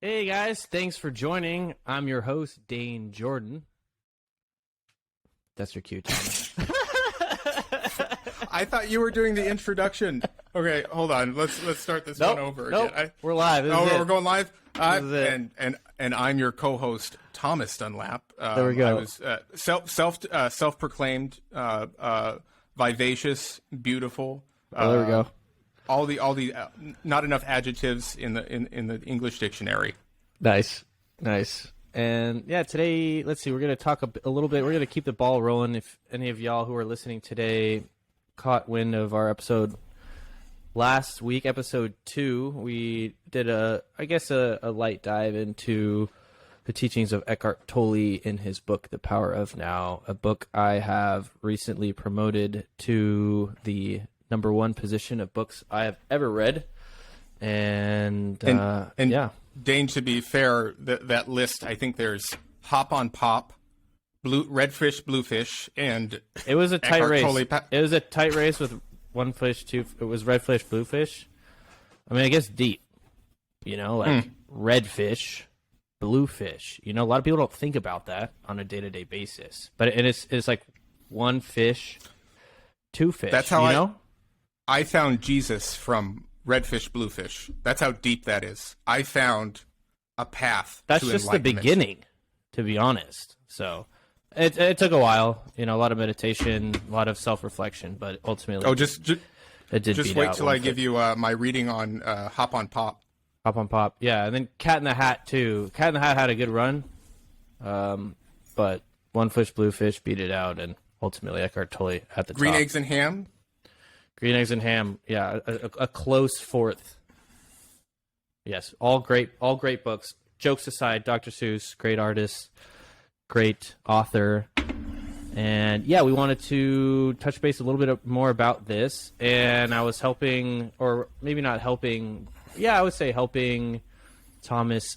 Hey guys, thanks for joining. I'm your host, Dane Jordan. That's your cue, Thomas. I thought you were doing the introduction. Okay, hold on. Let's start this one over again. We're live. We're going live. This is it. And I'm your co-host, Thomas Dunlap. There we go. I was self-proclaimed vivacious, beautiful. There we go. All the not enough adjectives in the English dictionary. Nice. And yeah, today, let's see, we're going to talk a little bit. We're going to keep the ball rolling. If any of y'all who are listening today caught wind of our episode last week, episode 2, we did a light dive into the teachings of Eckhart Tolle in his book, The Power of Now, a book I have recently promoted to the number 1 position of books I have ever read. And yeah. Dane, to be fair, that list, I think there's Hop on Pop, Redfish, Bluefish, and it was a tight Eckhart race. Tolle. It was a tight race with one fish, two. It was redfish, bluefish. I mean, I guess deep. Redfish, bluefish. A lot of people don't think about that on a day-to-day basis. But it's like one fish, two fish. That's how I found Jesus from Redfish, Bluefish. That's how deep that is. I found a path. That's to just the beginning, to be honest. So it took a while. A lot of meditation, a lot of self-reflection, but ultimately, it did. Just wait till I give you my reading on Hop on Pop. Hop on Pop, yeah, and then Cat in the Hat too. Cat in the Hat had a good run, but One Fish, Bluefish beat it out, and ultimately Eckhart Tolle at the top. Green Eggs and Ham. Green Eggs and Ham, yeah, a close fourth. Yes, all great books. Jokes aside, Dr. Seuss, great artist, great author, and yeah, we wanted to touch base a little bit more about this. And I was helping, or maybe not helping. Yeah, I would say helping Thomas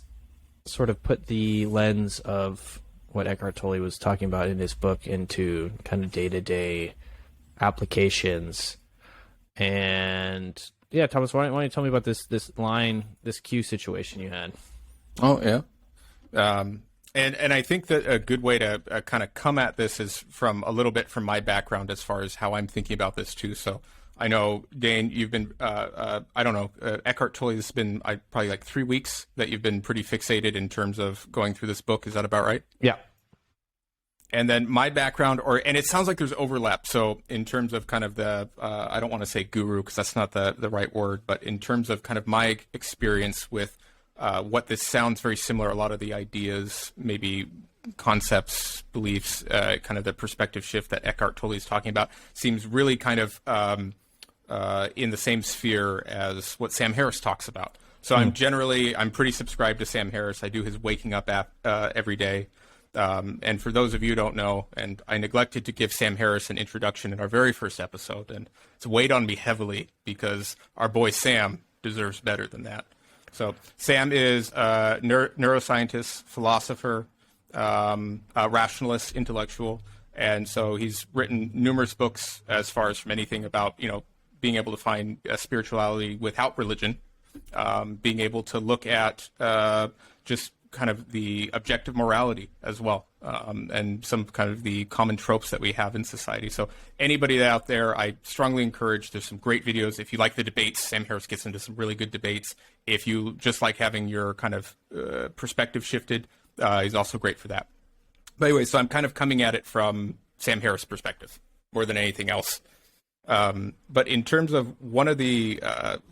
sort of put the lens of what Eckhart Tolle was talking about in his book into kind of day-to-day applications. And yeah, Thomas, why don't you tell me about this cue situation you had? Oh yeah, and I think that a good way to kind of come at this is from a little bit from my background as far as how I'm thinking about this too. So I know, Dane, you've been I don't know, Eckhart Tolle has been probably like 3 weeks that you've been pretty fixated in terms of going through this book. Is that about right? Yeah. And then my background, and it sounds like there's overlap. So in terms of kind of the, I don't want to say guru because that's not the right word, but in terms of kind of my experience with what this sounds very similar, a lot of the ideas, maybe concepts, beliefs, kind of the perspective shift that Eckhart Tolle is talking about seems really kind of in the same sphere as what Sam Harris talks about. So I'm pretty subscribed to Sam Harris. I do his Waking Up app every day. And for those of you who don't know, and I neglected to give Sam Harris an introduction in our very first episode, and it's weighed on me heavily because our boy Sam deserves better than that. So Sam is a neuroscientist, philosopher, a rationalist, intellectual, and so he's written numerous books as far as from anything about, being able to find spirituality without religion, being able to look at just kind of the objective morality as well, and some kind of the common tropes that we have in society. So anybody out there, I strongly encourage, there's some great videos. If you like the debates, Sam Harris gets into some really good debates. If you just like having your kind of perspective shifted, he's also great for that. But anyway, so I'm kind of coming at it from Sam Harris' perspective more than anything else. But in terms of one of the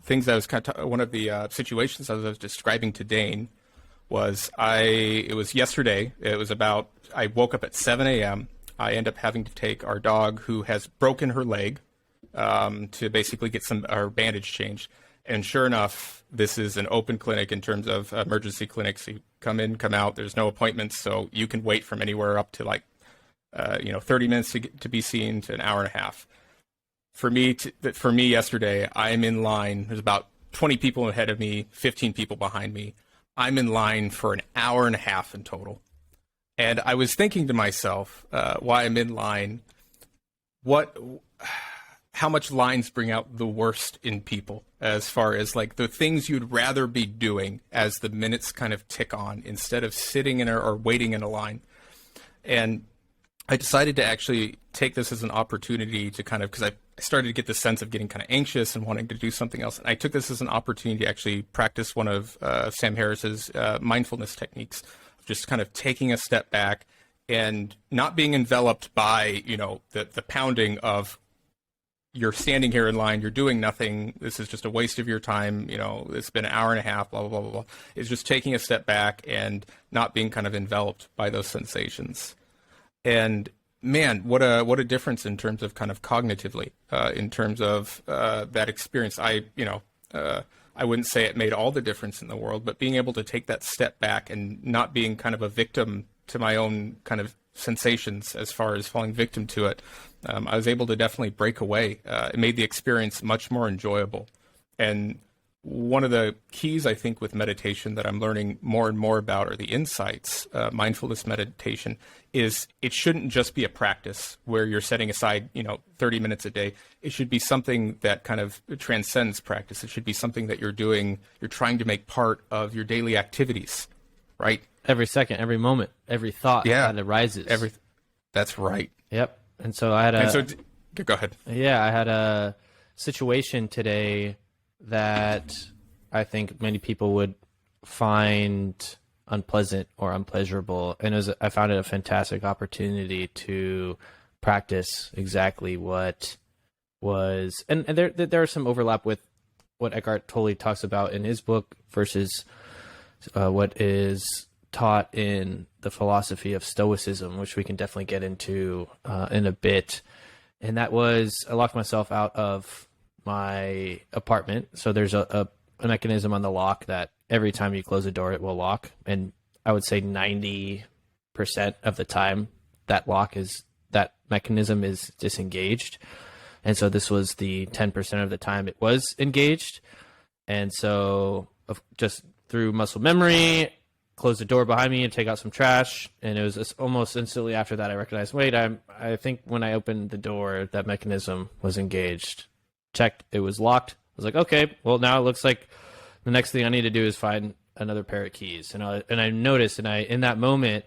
things I was one of the situations I was describing to Dane, it was yesterday. It was about, I woke up at 7 a.m. I end up having to take our dog who has broken her leg to basically get our bandage changed. And sure enough, this is an open clinic in terms of emergency clinics. You come in, come out. There's no appointments, so you can wait from anywhere up to 30 minutes to be seen to an hour and a half. For me yesterday, I'm in line. There's about 20 people ahead of me, 15 people behind me. I'm in line for an hour and a half in total. And I was thinking to myself, while I'm in line, how much lines bring out the worst in people, as far as like the things you'd rather be doing as the minutes kind of tick on instead of sitting in or waiting in a line. And I decided to actually take this as an opportunity to kind of, because I started to get this sense of getting kind of anxious and wanting to do something else. And I took this as an opportunity to actually practice one of Sam Harris's mindfulness techniques, just kind of taking a step back and not being enveloped by, you know, the pounding of, you're standing here in line, you're doing nothing, this is just a waste of your time, you know, it's been an hour and a half, blah, blah, blah, blah, blah. It's just taking a step back and not being kind of enveloped by those sensations. And man, what a difference in terms of kind of cognitively, in terms of that experience. I wouldn't say it made all the difference in the world, but being able to take that step back and not being kind of a victim to my own kind of sensations as far as falling victim to it, I was able to definitely break away. It made the experience much more enjoyable. And one of the keys, I think, with meditation that I'm learning more and more about, or the insights, mindfulness meditation, is it shouldn't just be a practice where you're setting aside, 30 minutes a day. It should be something that kind of transcends practice. It should be something that you're trying to make part of your daily activities, right? Every second, every moment, every thought that arises. That's right. Yep. And so I had go ahead. Yeah, I had a situation today that I think many people would find unpleasant or unpleasurable, and I found it a fantastic opportunity to practice exactly what was, and there are some overlap with what Eckhart Tolle talks about in his book versus what is taught in the philosophy of Stoicism, which we can definitely get into in a bit. And that was, I locked myself out of my apartment. So there's a mechanism on the lock that every time you close a door, it will lock. And I would say 90% of the time that mechanism is disengaged. And so this was the 10% of the time it was engaged. And so just through muscle memory, close the door behind me and take out some trash. And it was just almost instantly after that, I recognized, wait, I think when I opened the door, that mechanism was engaged. Checked, it was locked. I was like, okay, well, now it looks like the next thing I need to do is find another pair of keys. And I noticed, and in that moment,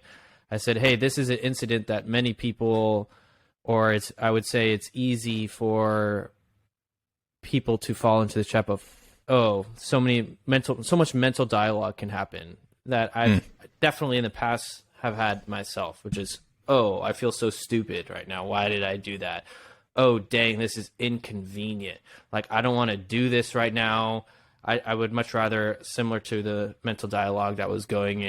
I said, hey, this is an incident that many people, or I would say it's easy for people to fall into the trap of, so much mental dialogue can happen that I've definitely in the past have had myself, which is, I feel so stupid right now. Why did I do that? Oh, dang, this is inconvenient. Like, I don't want to do this right now. I would much rather, similar to the mental dialogue that was going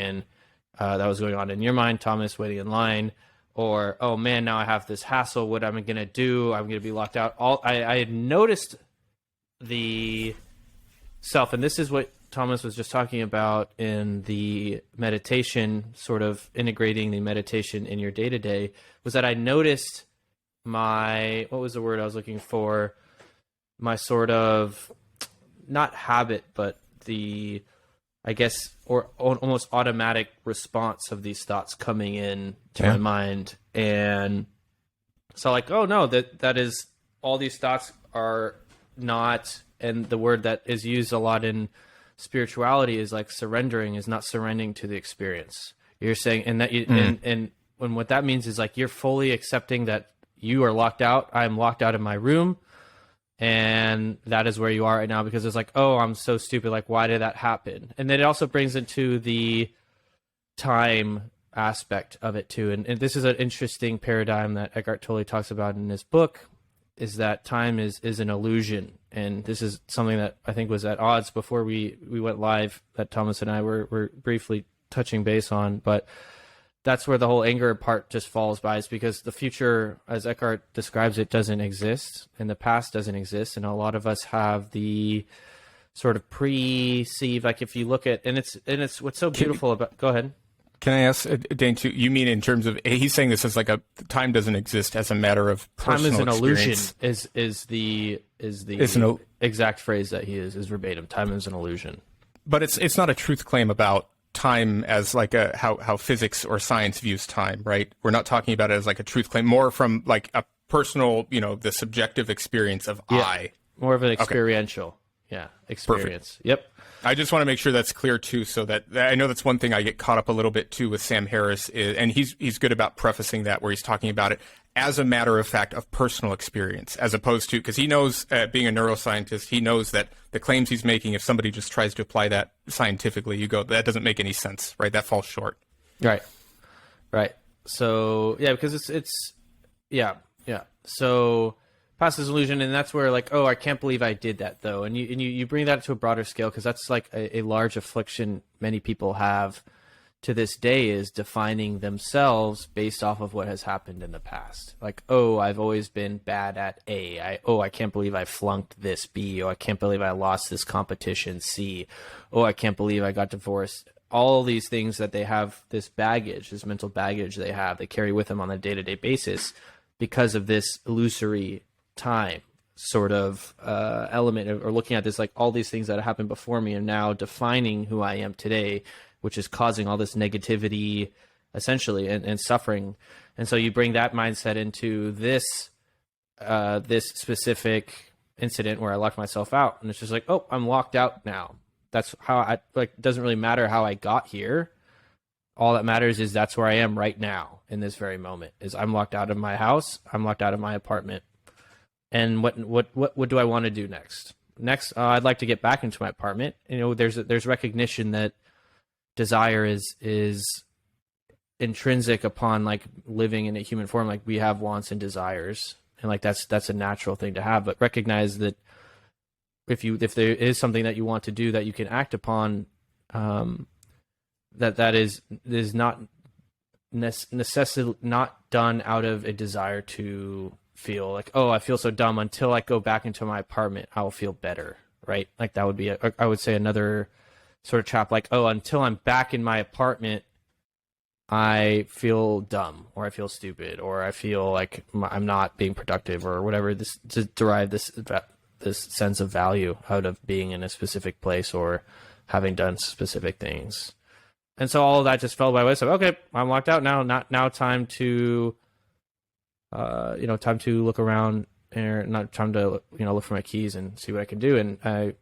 on in your mind, Thomas, waiting in line, or, oh man, now I have this hassle. What am I going to do? I'm going to be locked out. I had noticed the self, and this is what Thomas was just talking about in the meditation, sort of integrating the meditation in your day-to-day, was that I noticed what was the word I was looking for? My sort of, not habit, but or almost automatic response of these thoughts coming in to my mind. And so like, oh no, that is, all these thoughts are not, and the word that is used a lot in spirituality is like surrendering, is not surrendering to the experience. You're saying, and that and when what that means is like, you're fully accepting that you are locked out. I'm locked out in my room, and that is where you are right now, because it's like, oh, I'm so stupid. Like, why did that happen? And then it also brings into the time aspect of it too. And this is an interesting paradigm that Eckhart Tolle talks about in his book, is that time is an illusion. And this is something that I think was at odds before we went live, that Thomas and I were briefly touching base on. But that's where the whole anger part just falls by, is because the future, as Eckhart describes it, doesn't exist, and the past doesn't exist. And a lot of us have the sort of perceived, like if you look at, and it's what's so beautiful about, go ahead. Can I ask, Dane, too, you mean in terms of, he's saying this as like time doesn't exist as a matter of personal time is an experience. Illusion is the exact phrase that he is verbatim. Time is an illusion. But it's not a truth claim about time as like how physics or science views time, right? We're not talking about it as like a truth claim, more from like a personal, the subjective experience of I. More of an experiential. Yeah, experience. Perfect. Yep. I just want to make sure that's clear too, so that I know that's one thing I get caught up a little bit too with Sam Harris, and he's good about prefacing that, where he's talking about it as a matter of fact of personal experience, as opposed to, because he knows, being a neuroscientist, he knows that the claims he's making, if somebody just tries to apply that scientifically, you go, that doesn't make any sense, right? That falls short. Right. So yeah, because it's yeah. So passive illusion, and that's where like, oh, I can't believe I did that though, and you bring that to a broader scale, because that's like a large affliction many people have to this day, is defining themselves based off of what has happened in the past. Like, oh, I've always been bad at A. I can't believe I flunked this B. Oh, I can't believe I lost this competition C. Oh, I can't believe I got divorced. All these things that they have, this baggage, this mental baggage they carry with them on a day-to-day basis because of this illusory time sort of element, or looking at this, like all these things that happened before me are now defining who I am today, which is causing all this negativity essentially and suffering. And so you bring that mindset into this specific incident where I locked myself out, and it's just like, oh, I'm locked out now. That's how it doesn't really matter how I got here. All that matters is that's where I am right now in this very moment, is I'm locked out of my house. I'm locked out of my apartment. And what do I want to do next? I'd like to get back into my apartment. There's recognition that desire is intrinsic upon like living in a human form. Like we have wants and desires, and like that's a natural thing to have. But recognize that if there is something that you want to do that you can act upon, that is not not done out of a desire to feel like, oh, I feel so dumb, until I go back into my apartment, I will feel better, right? Like that would be, I would say, another sort of trap, like, oh, until I'm back in my apartment, I feel dumb, or I feel stupid, or I feel like I'm not being productive, or whatever, this to derive this sense of value out of being in a specific place or having done specific things. And so all of that just fell by way. So, okay, I'm locked out now. Now time to time to look around, or not time to, look for my keys and see what I can do. And I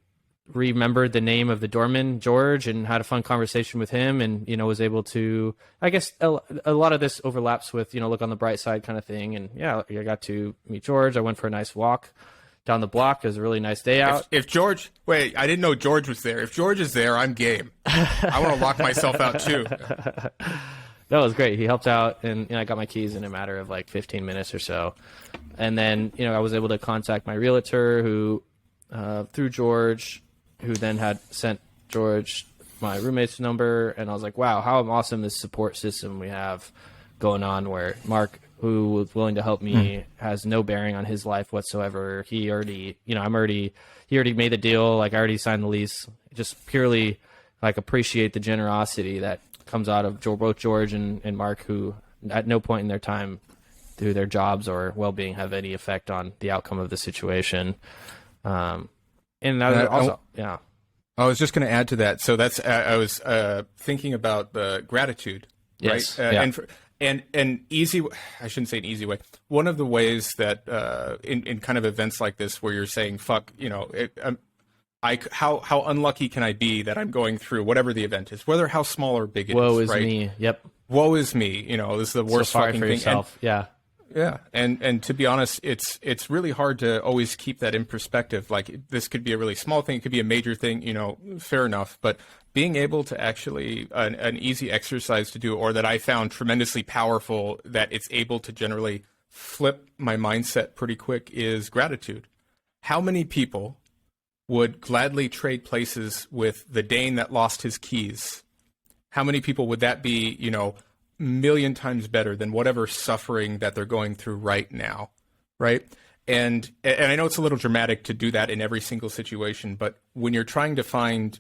remembered the name of the doorman, George, and had a fun conversation with him, and, was able to, I guess a lot of this overlaps with, look on the bright side kind of thing. And yeah, I got to meet George. I went for a nice walk down the block. It was a really nice day out. If George, wait, I didn't know George was there. If George is there, I'm game. I want to lock myself out too. That was great. He helped out, and I got my keys in a matter of like 15 minutes or so. And then, I was able to contact my realtor, who, through George, who then had sent George my roommate's number. And I was like, wow, how awesome this support system we have going on, where Mark, who was willing to help me, has no bearing on his life whatsoever. He already, he already made the deal. Like I already signed the lease. Just purely like appreciate the generosity that comes out of both George and Mark, who at no point in their time through their jobs or well-being have any effect on the outcome of the situation. And that also, yeah. I was just going to add to that. So that's, I was thinking about the gratitude, yes. Right? Yeah. And easy, I shouldn't say an easy way. One of the ways that in kind of events like this, where you're saying, fuck, how unlucky can I be that I'm going through whatever the event is, whether how small or big it Woe is, is right? me. Yep. Woe is me. This is the worst so sorry fucking for thing. yourself. Yeah. Yeah. And to be honest, it's really hard to always keep that in perspective. Like this could be a really small thing. It could be a major thing, fair enough. But being able to actually, an easy exercise to do, or that I found tremendously powerful, that it's able to generally flip my mindset pretty quick, is gratitude. How many people would gladly trade places with the Dane that lost his keys? How many people would that be, million times better than whatever suffering that they're going through right now, right? And I know it's a little dramatic to do that in every single situation, but when you're trying to find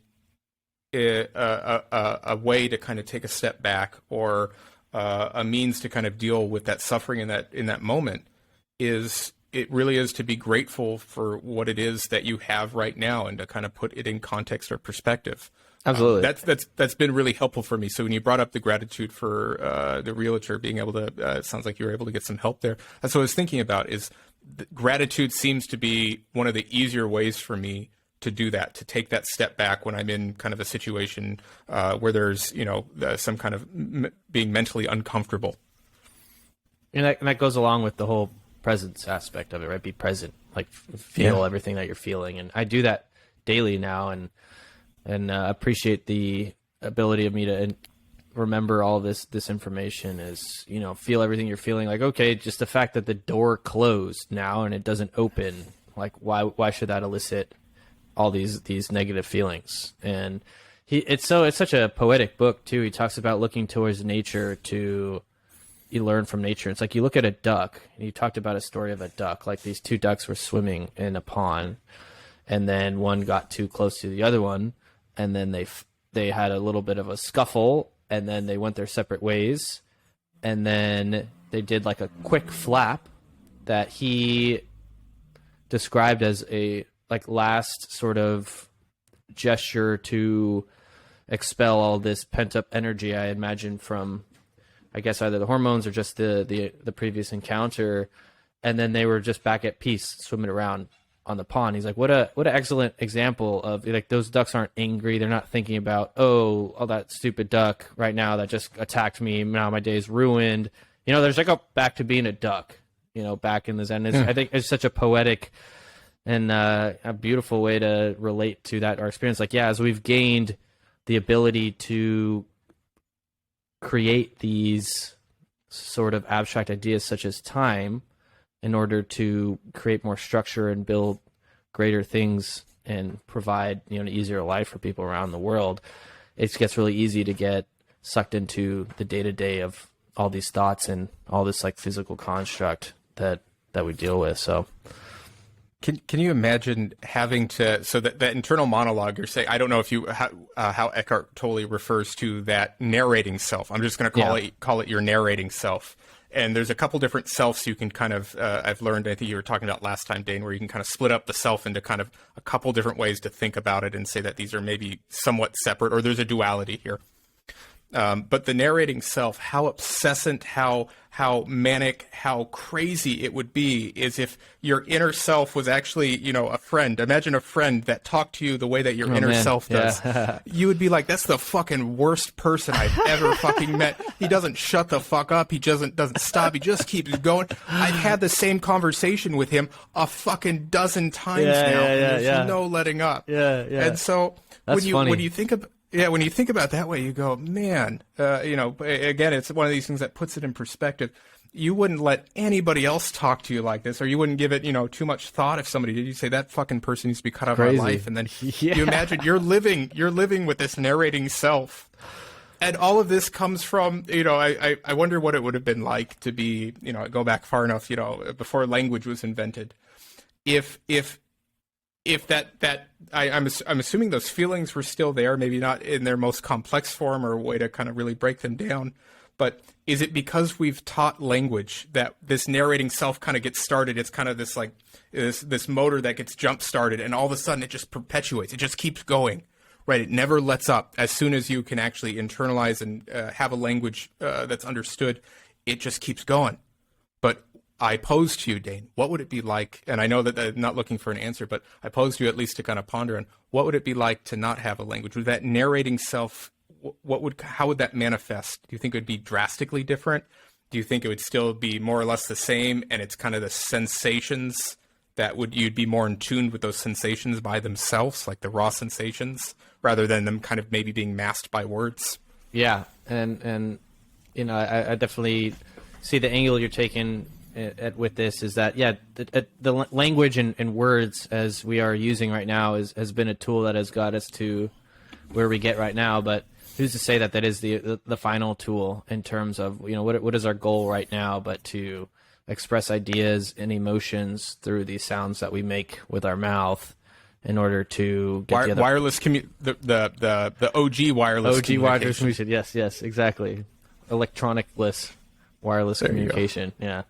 a way to kind of take a step back, or a means to kind of deal with that suffering in that moment, it really is to be grateful for what it is that you have right now, and to kind of put it in context or perspective. Absolutely. That's been really helpful for me. So when you brought up the gratitude for the realtor being able to, it sounds like you were able to get some help there. That's what I was thinking about. Is gratitude seems to be one of the easier ways for me to do that, to take that step back when I'm in kind of a situation where there's, some kind of being mentally uncomfortable. And that goes along with the whole presence aspect of it, right? Be present, like feel everything that you're feeling. And I do that daily now, and appreciate the ability of me to remember all this information is, feel everything you're feeling. Like, okay, just the fact that the door closed now and it doesn't open, like why should that elicit all these negative feelings? And it's such a poetic book too. He talks about looking towards nature to you learn from nature. It's like you look at a duck, and you talked about a story of a duck, like these two ducks were swimming in a pond, and then one got too close to the other one, and then they had a little bit of a scuffle, and then they went their separate ways, and then they did like a quick flap that he described as a like last sort of gesture to expel all this pent up energy, I imagine, from I guess either the hormones or just the previous encounter. And then they were just back at peace swimming around on the pond. He's like, what an excellent example of, like, those ducks aren't angry. They're not thinking about, oh, that stupid duck right now that just attacked me. Now my day's ruined. There's like a back to being a duck, back in the Zen. I think it's such a poetic and a beautiful way to relate to that, our experience. Like, as we've gained the ability to create these sort of abstract ideas such as time in order to create more structure and build greater things and provide an easier life for people around the world, it gets really easy to get sucked into the day-to-day of all these thoughts and all this like physical construct that we deal with. So Can you imagine having to, so that internal monologue you're saying, I don't know if how Eckhart Tolle refers to that narrating self. I'm just going to call it your narrating self. And there's a couple different selves you can kind of, I've learned, I think you were talking about last time, Dane, where you can kind of split up the self into kind of a couple different ways to think about it and say that these are maybe somewhat separate, or there's a duality here. But the narrating self, how obsessant, how manic, how crazy it would be is if your inner self was actually, a friend. Imagine a friend that talked to you the way that your inner self does. Yeah. You would be like, that's the fucking worst person I've ever fucking met. He doesn't shut the fuck up. He doesn't stop. He just keeps going. I've had the same conversation with him a fucking dozen times now. And there's no letting up. Yeah. And so that's funny. when you think of when you think about it that way, you go, man, again, it's one of these things that puts it in perspective. You wouldn't let anybody else talk to you like this, or you wouldn't give it, too much thought if somebody did. You say that fucking person needs to be cut out of my life. And then you imagine you're living with this narrating self. And all of this comes from, I wonder what it would have been like to be, go back far enough, before language was invented. If I'm assuming those feelings were still there, maybe not in their most complex form or a way to kind of really break them down, but is it because we've taught language that this narrating self kind of gets started? It's kind of this like this motor that gets jump started, and all of a sudden it just perpetuates. It just keeps going, right? It never lets up. As soon as you can actually internalize and have a language that's understood, it just keeps going. But I pose to you, Dane, what would it be like, and I know that I'm not looking for an answer, but I pose to you at least to kind of ponder on, what would it be like to not have a language? Would that narrating self, how would that manifest? Do you think it would be drastically different? Do you think it would still be more or less the same, and it's kind of the sensations you'd be more in tune with those sensations by themselves, like the raw sensations, rather than them kind of maybe being masked by words? Yeah, and I definitely see the angle you're taking with this is that, the language and words as we are using right now has been a tool that has got us to where we get right now. But who's to say that is the final tool in terms of, what is our goal right now, but to express ideas and emotions through these sounds that we make with our mouth in order to get wireless the OG wireless communication. Yes, exactly. Electronic-less wireless communication. Yeah.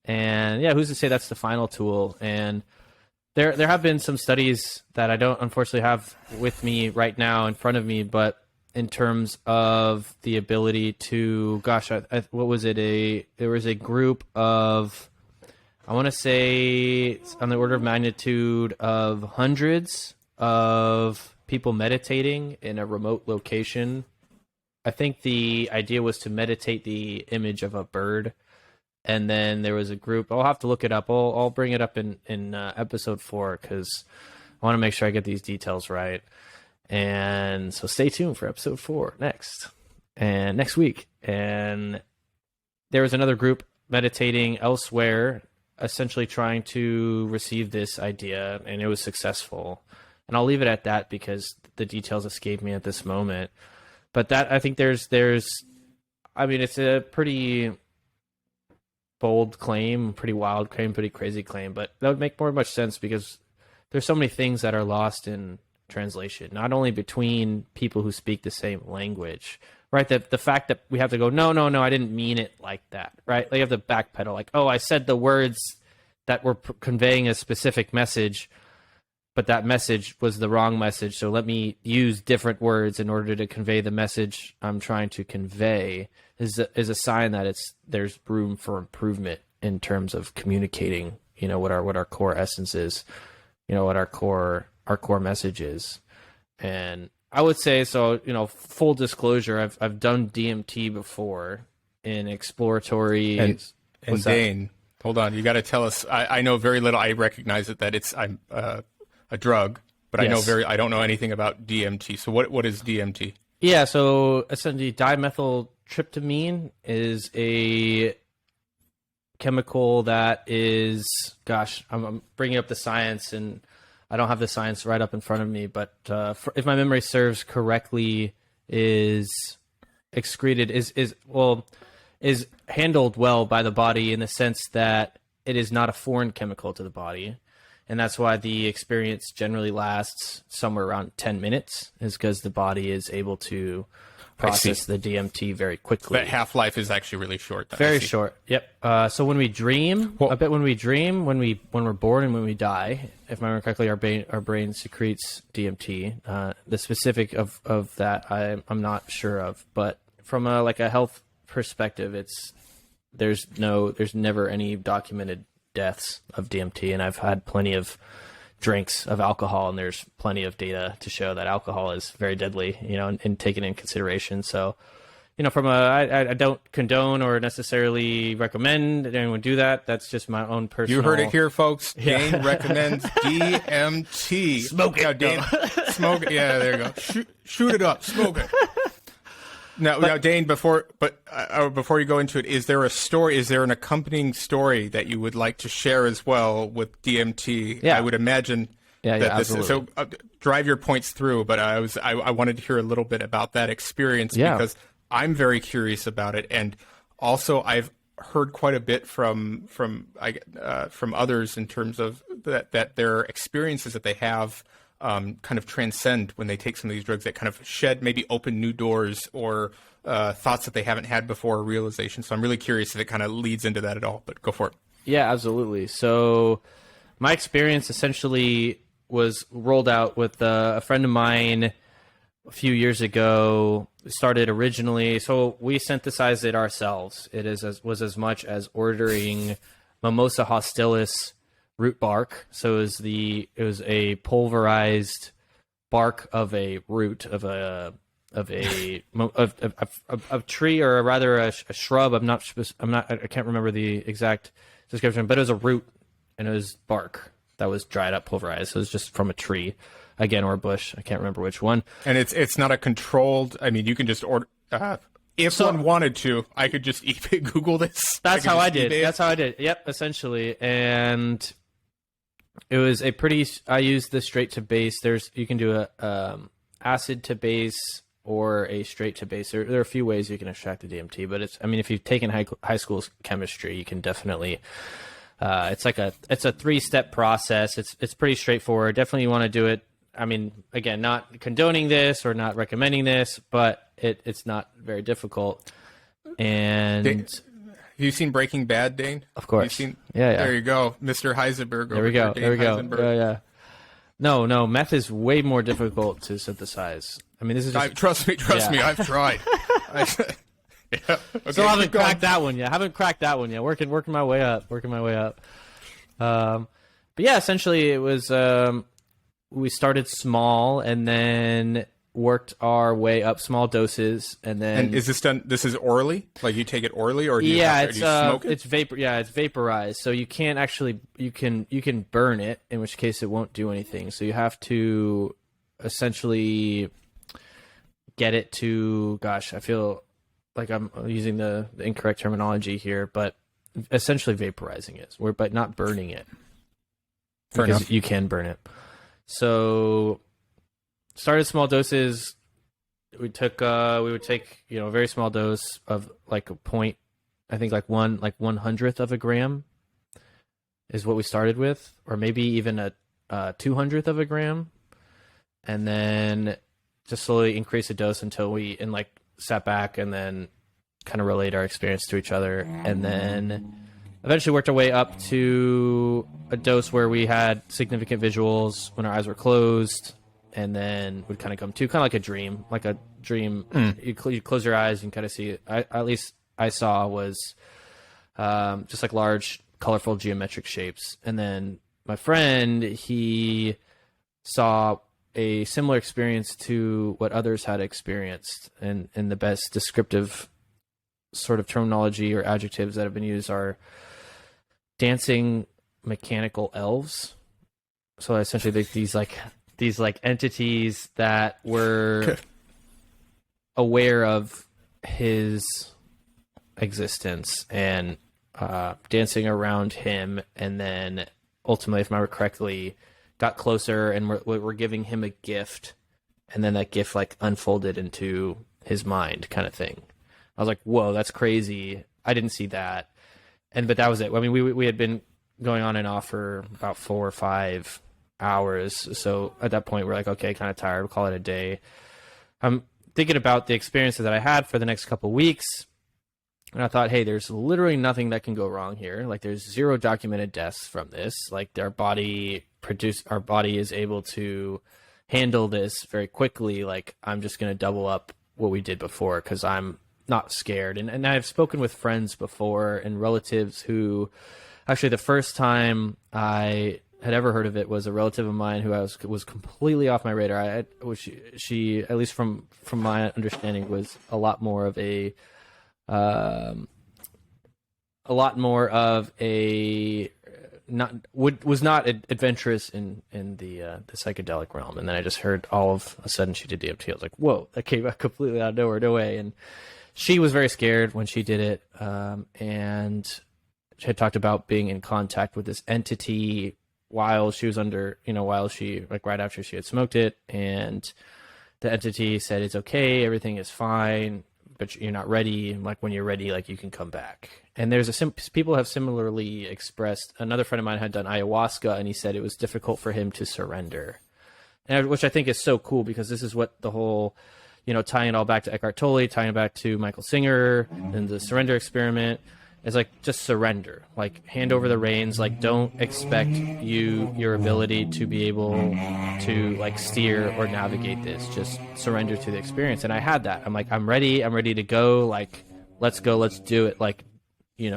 And who's to say that's the final tool? And There have been some studies that I don't unfortunately have with me right now in front of me, but in terms of the ability to, gosh, what was it? There was a group of, I want to say on the order of magnitude of hundreds of people meditating in a remote location. I think the idea was to meditate the image of a bird. And then there was a group. I'll have to look it up. I'll bring it up in episode 4 because I want to make sure I get these details right. And so stay tuned for episode 4 next week. And there was another group meditating elsewhere, essentially trying to receive this idea, and it was successful. And I'll leave it at that because the details escape me at this moment. But that, I think there's, I mean, it's a pretty bold claim, pretty wild claim, pretty crazy claim, but that would make more much sense because there's so many things that are lost in translation, not only between people who speak the same language, right? The fact that we have to go, no, I didn't mean it like that, right? Like you have to backpedal, like, oh, I said the words that were conveying a specific message, but that message was the wrong message, so let me use different words in order to convey the message I'm trying to convey. Is a sign that there's room for improvement in terms of communicating, what our core essence is, what our core message is. And I would say, so, full disclosure, I've done DMT before in exploratory. And Dane, hold on, you got to tell us. I know very little. I recognize it that it's a drug, but yes. I don't know anything about DMT. So what is DMT? Yeah, so essentially dimethyltryptamine is a chemical that is, gosh, I'm bringing up the science, and I don't have the science right up in front of me, but if my memory serves correctly, is excreted, is handled well by the body in the sense that it is not a foreign chemical to the body. And that's why the experience generally lasts somewhere around 10 minutes, is because the body is able to process the DMT very quickly. That half-life is actually really short. Very short, yep. So when we dream, when we're born and when we die, if I remember correctly, our brain secretes DMT. The specific of that, I'm not sure of. But from a health perspective, there's never any documented deaths of DMT, and I've had plenty of drinks of alcohol, and there's plenty of data to show that alcohol is very deadly, and taken in consideration. So, I don't condone or necessarily recommend that anyone do that. That's just my own personal. You heard it here, folks. Dane recommends DMT. Smoke it, Dane. Smoke it. Yeah, there you go. Shoot it up. Smoke it. Now, Dane, before you go into it, is there a story? Is there an accompanying story that you would like to share as well with DMT? Yeah. I would imagine that this is, absolutely. so drive your points through. But I wanted to hear a little bit about that experience because I'm very curious about it, and also I've heard quite a bit from others in terms of that their experiences that they have. Kind of transcend when they take some of these drugs that kind of maybe open new doors or thoughts that they haven't had before, or realization. So I'm really curious if it kind of leads into that at all, but go for it. Yeah, absolutely. So my experience essentially was rolled out with a friend of mine a few years ago. Started originally, so we synthesized it ourselves. It was as much as ordering Mimosa hostilis root bark. So it was a pulverized bark of a root of a tree, or rather a shrub. I can't remember the exact description, but it was a root and it was bark that was dried up, pulverized. So it was just from a tree, again, or a bush. I can't remember which one. And it's not a controlled. I mean, you can just order. If one wanted to, I could just Google this. That's how I did. Yep, essentially. And it was I used the straight to base. You can do a acid to base or a straight to base. There are a few ways you can extract the DMT, but if you've taken high school chemistry, you can definitely, it's a 3-step process. It's pretty straightforward. Definitely you want to do it. I mean, again, not condoning this or not recommending this, but it's not very difficult. And you seen Breaking Bad, Dane? Of course. You've seen, Yeah. There you go, Mr. Heisenberg. There we go. Dane There we go. Heisenberg. Yeah. No, meth is way more difficult to synthesize. I mean, this is just... Trust me, I've tried. Yeah. Okay, Still haven't cracked that one yet. Working my way up. But yeah, essentially it was, we started small and then worked our way up, small doses, and then. And is this done? This is orally, like you take it orally, or do you, do you smoke it? It's vapor. Yeah, it's vaporized, so you can't actually you can burn it, in which case it won't do anything. So you have to essentially get it to. Gosh, I feel like I'm using the incorrect terminology here, but essentially vaporizing it, but not burning it. Fair because enough. you can burn it. So started small doses. We would take a very small dose of like a point, I think like 1/100th of a gram is what we started with, or maybe even a 200th of a gram, and then just slowly increase the dose until we sat back and then kind of relayed our experience to each other, and then eventually worked our way up to a dose where we had significant visuals when our eyes were closed, and then would kind of come to kind of like a dream. You close your eyes and kind of see. At least I saw was just like large, colorful geometric shapes. And then my friend, he saw a similar experience to what others had experienced, and the best descriptive sort of terminology or adjectives that have been used are dancing mechanical elves. So essentially these entities that were aware of his existence and dancing around him, and then ultimately, if I remember correctly, got closer and were giving him a gift, and then that gift like unfolded into his mind, kind of thing. I was like, whoa, that's crazy. I didn't see that. But that was it. I mean, we had been going on and off for about 4 or 5 hours. So at that point, we're like, okay, kind of tired. We'll call it a day. I'm thinking about the experiences that I had for the next couple of weeks. And I thought, hey, there's literally nothing that can go wrong here. Like, there's 0 documented deaths from this. Like, our body is able to handle this very quickly. Like, I'm just going to double up what we did before because I'm not scared. And I've spoken with friends before and relatives who, actually the first time I had ever heard of it was a relative of mine who was completely off my radar. She, at least from my understanding, was a lot more of a was not adventurous in the psychedelic realm. And then I just heard all of a sudden she did DMT. I was like, whoa, that came out completely out of nowhere, no way. And she was very scared when she did it, and she had talked about being in contact with this entity while she was right after she had smoked it, and the entity said, it's okay, everything is fine, but you're not ready. Like, when you're ready, like, you can come back. And people have similarly expressed. Another friend of mine had done ayahuasca, and he said it was difficult for him to surrender, which I think is so cool, because this is what the whole, tying it all back to Eckhart Tolle, tying it back to Michael Singer and the surrender experiment, is like, just surrender, like, hand over the reins. Like, don't expect your ability to be able to like steer or navigate this. Just surrender to the experience. And I had that. I'm like, I'm ready to go. Like, let's go, let's do it. Like, I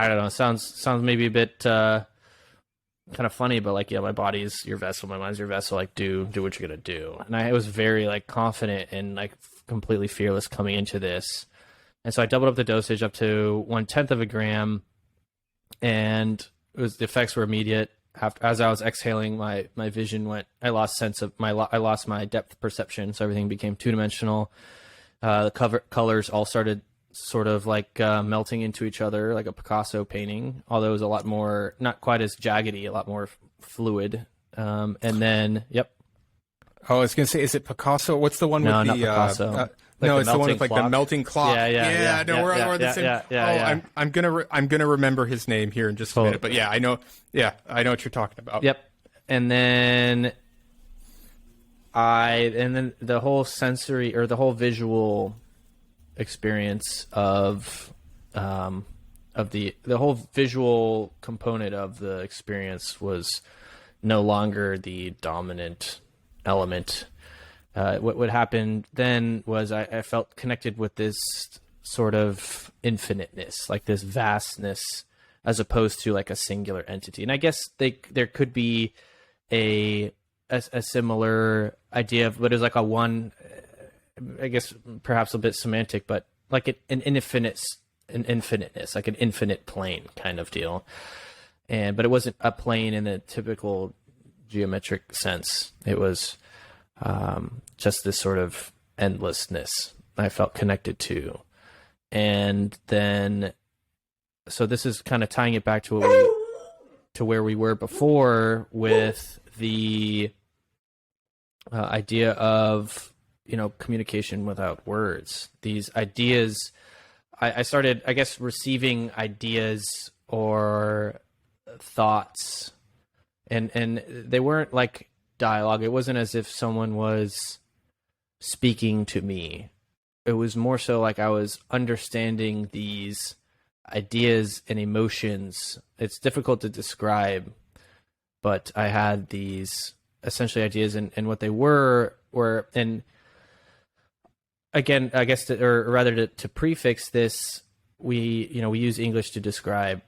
don't know, sounds maybe a bit kind of funny, but like, yeah, my body is your vessel, my mind's your vessel. Like, do what you're gonna do. And I was very like confident and like completely fearless coming into this. And so I doubled up the dosage up to 1/10 of a gram, and the effects were immediate. As I was exhaling, my vision went. I lost my depth perception, so everything became 2-dimensional. The colors all started sort of like melting into each other, like a Picasso painting. Although it was a lot more, not quite as jaggedy, a lot more fluid. And then, yep. Oh, I was gonna say, is it Picasso? What's the one with not the? Picasso. No, it's the one with like the melting clock. Yeah. No, we're the same. Yeah. I'm gonna remember his name here in just a minute. But yeah, I know what you're talking about. Yep. And then the whole sensory or the whole visual experience of of the whole visual component of the experience was no longer the dominant element. What happened then was I felt connected with this sort of infiniteness, like this vastness, as opposed to like a singular entity. And I guess there could be a similar idea of, but it's like a one, I guess perhaps a bit semantic, but like an infiniteness, like an infinite plane kind of deal. But it wasn't a plane in the typical geometric sense. It was just this sort of endlessness I felt connected to. And then, so this is kind of tying it back to where we were before with the idea of, communication without words. These ideas, I started, I guess, receiving ideas or thoughts, and they weren't like dialogue. It wasn't as if someone was speaking to me. It was more so like I was understanding these ideas and emotions. It's difficult to describe, but I had these essentially ideas, and what they were, and again, I guess, to prefix this, we use English to describe,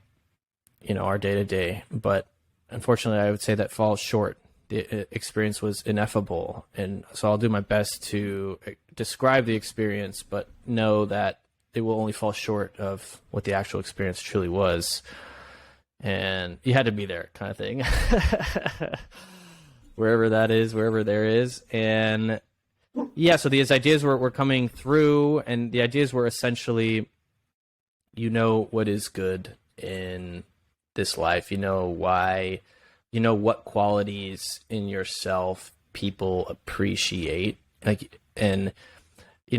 our day to day, but unfortunately, I would say that falls short. The experience was ineffable, and so I'll do my best to describe the experience, but know that it will only fall short of what the actual experience truly was. And you had to be there, kind of thing. Wherever that is, wherever there is. And yeah, so these ideas were coming through, and the ideas were essentially, what is good in this life, why, what qualities in yourself people appreciate. And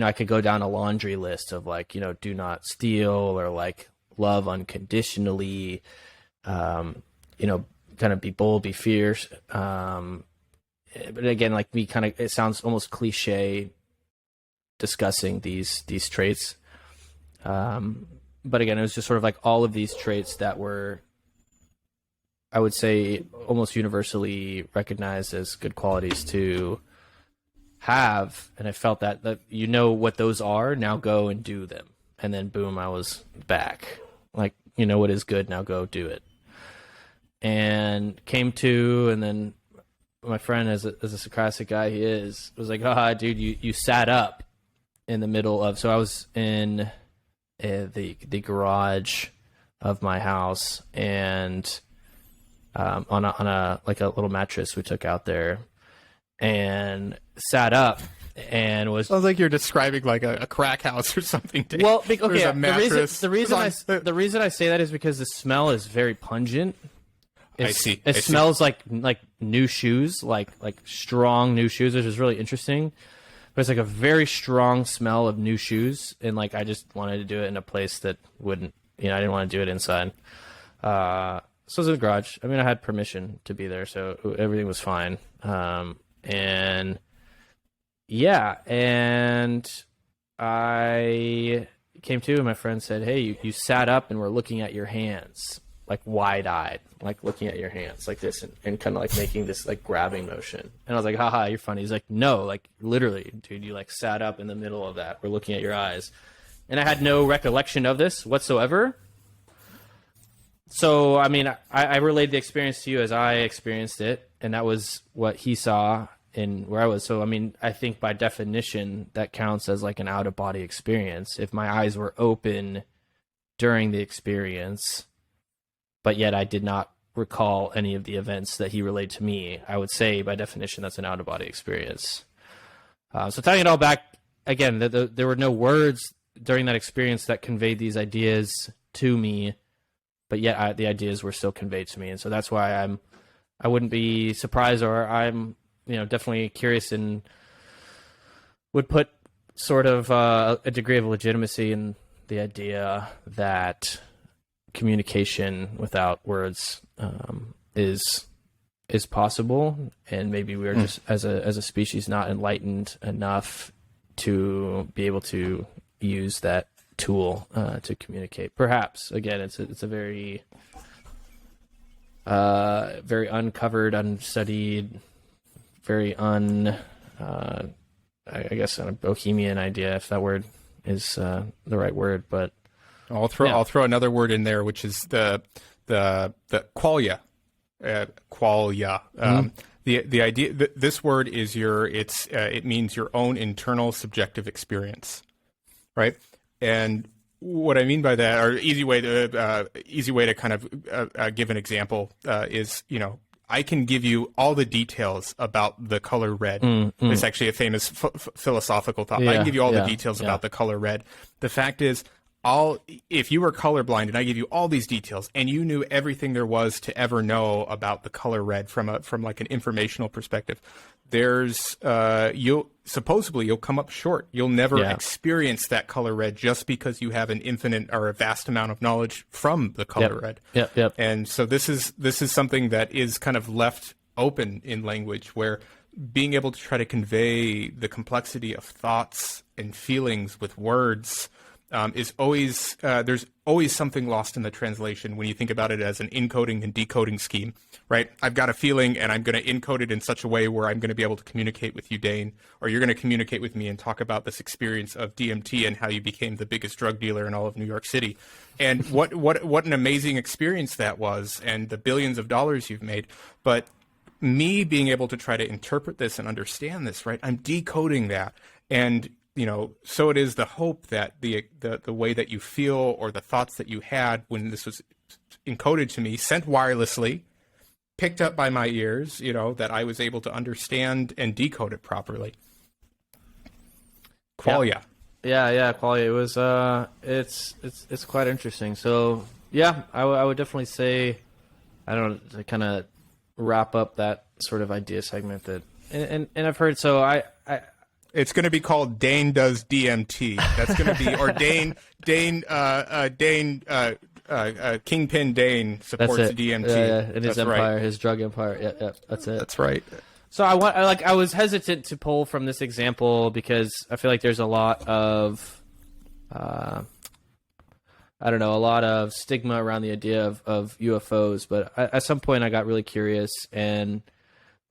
I could go down a laundry list of like, do not steal, or like love unconditionally, kind of be bold, be fierce. But again, like me kind of, it sounds almost cliche discussing these traits. But again, it was just sort of like all of these traits that were, I would say, almost universally recognized as good qualities to have. And I felt that what those are, now go and do them. And then boom, I was back. Like, what is good, now go do it. And came to, and then my friend, as a sarcastic guy he is, was like, dude, you sat up in the middle of, so I was in the garage of my house, and on a like a little mattress we took out there, and sat up and was. Sounds like you're describing like a crack house or something. Dave. Well, okay. The reason I say that is because the smell is very pungent. I see. It smells like new shoes, like strong new shoes, which is really interesting. But it's like a very strong smell of new shoes, and like I just wanted to do it in a place that wouldn't, I didn't want to do it inside. So it was in the garage. I mean, I had permission to be there, so everything was fine. And yeah, and I came to, and my friend said, "Hey, you sat up and were looking at your hands." Like wide-eyed, like looking at your hands like this, and kind of like making this like grabbing motion. And I was like, haha, you're funny. He's like, no, like literally, dude, you like sat up in the middle of that. We're looking at your eyes. And I had no recollection of this whatsoever. So, I mean, I relayed the experience to you as I experienced it, and that was what he saw in where I was. So, I mean, I think by definition, that counts as like an out-of-body experience. If my eyes were open during the experience, but yet I did not recall any of the events that he relayed to me, I would say by definition that's an out-of-body experience. So tying it all back, again, there were no words during that experience that conveyed these ideas to me, but yet the ideas were still conveyed to me. And so that's why I wouldn't be surprised, or I'm definitely curious, and would put sort of a degree of legitimacy in the idea that communication without words is possible, and maybe we are just as a species not enlightened enough to be able to use that tool to communicate. Perhaps again, it's a very very uncovered, unstudied, very I guess a bohemian idea, if that word is the right word. But I'll throw another word in there, which is the qualia. Qualia. The idea this word is it means your own internal subjective experience, right? And what I mean by that, or easy way to kind of give an example is, I can give you all the details about the color red. It's actually a famous philosophical thought. I can give you all the details about the color red. The fact is, if you were colorblind and I give you all these details and you knew everything there was to ever know about the color red from like an informational perspective, you'll come up short. You'll never experience that color red just because you have an infinite or a vast amount of knowledge from the color red. Yep. And so this is something that is kind of left open in language, where being able to try to convey the complexity of thoughts and feelings with words is always there's always something lost in the translation when you think about it as an encoding and decoding scheme, right? I've got a feeling and I'm going to encode it in such a way where I'm going to be able to communicate with you, Dane, or you're going to communicate with me and talk about this experience of DMT and how you became the biggest drug dealer in all of New York City. And what an amazing experience that was, and the billions of dollars you've made. But me being able to try to interpret this and understand this, right? I'm decoding that. And so it is the hope that the way that you feel or the thoughts that you had when this was encoded to me, sent wirelessly, picked up by my ears, that I was able to understand and decode it properly. Qualia. Yeah, qualia. It was it's quite interesting. So yeah, I would definitely say, I don't know, to kind of wrap up that sort of idea segment that, and I've heard, so I it's going to be called Dane Does DMT. That's going to be, or Dane, Kingpin Dane supports DMT. Yeah, in his empire, right. His drug empire. Yeah, that's it. That's right. So I was hesitant to pull from this example because I feel like there's a lot of, a lot of stigma around the idea of UFOs. But at some point I got really curious and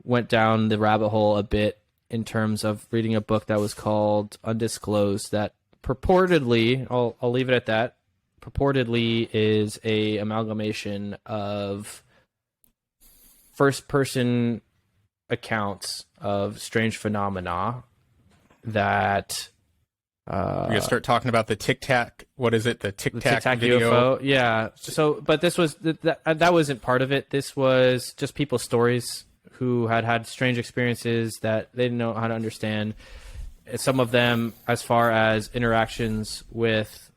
went down the rabbit hole a bit, in terms of reading a book that was called Undisclosed, that purportedly, I'll leave it at that, purportedly is a amalgamation of first-person accounts of strange phenomena that... We're going to start talking about the Tic Tac, what is it, the Tic Tac video? UFO, yeah. So, but this was, that wasn't part of it. This was just people's stories who had strange experiences that they didn't know how to understand. Some of them, as far as interactions with,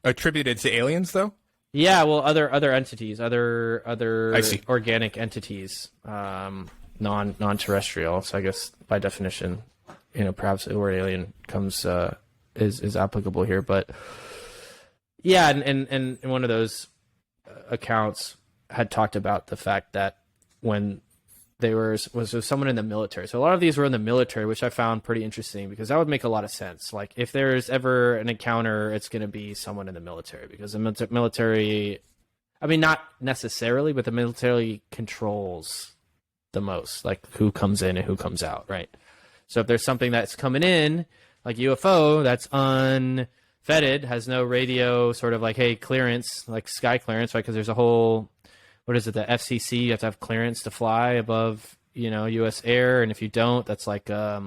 attributed to aliens, though. Yeah, well, other entities, other I see. Organic entities, non-terrestrial. So I guess by definition, perhaps the word alien comes is applicable here. But yeah, and one of those accounts had talked about the fact that when was someone in the military. So a lot of these were in the military, which I found pretty interesting because that would make a lot of sense. Like if there's ever an encounter, it's going to be someone in the military, because the military, I mean, not necessarily, but the military controls the most, like who comes in and who comes out, right? So if there's something that's coming in, like UFO, that's unvetted, has no radio sort of like, hey, clearance, like sky clearance, right? Because there's a whole... What is it? The FCC, you have to have clearance to fly above, U.S. air. And if you don't, that's like, I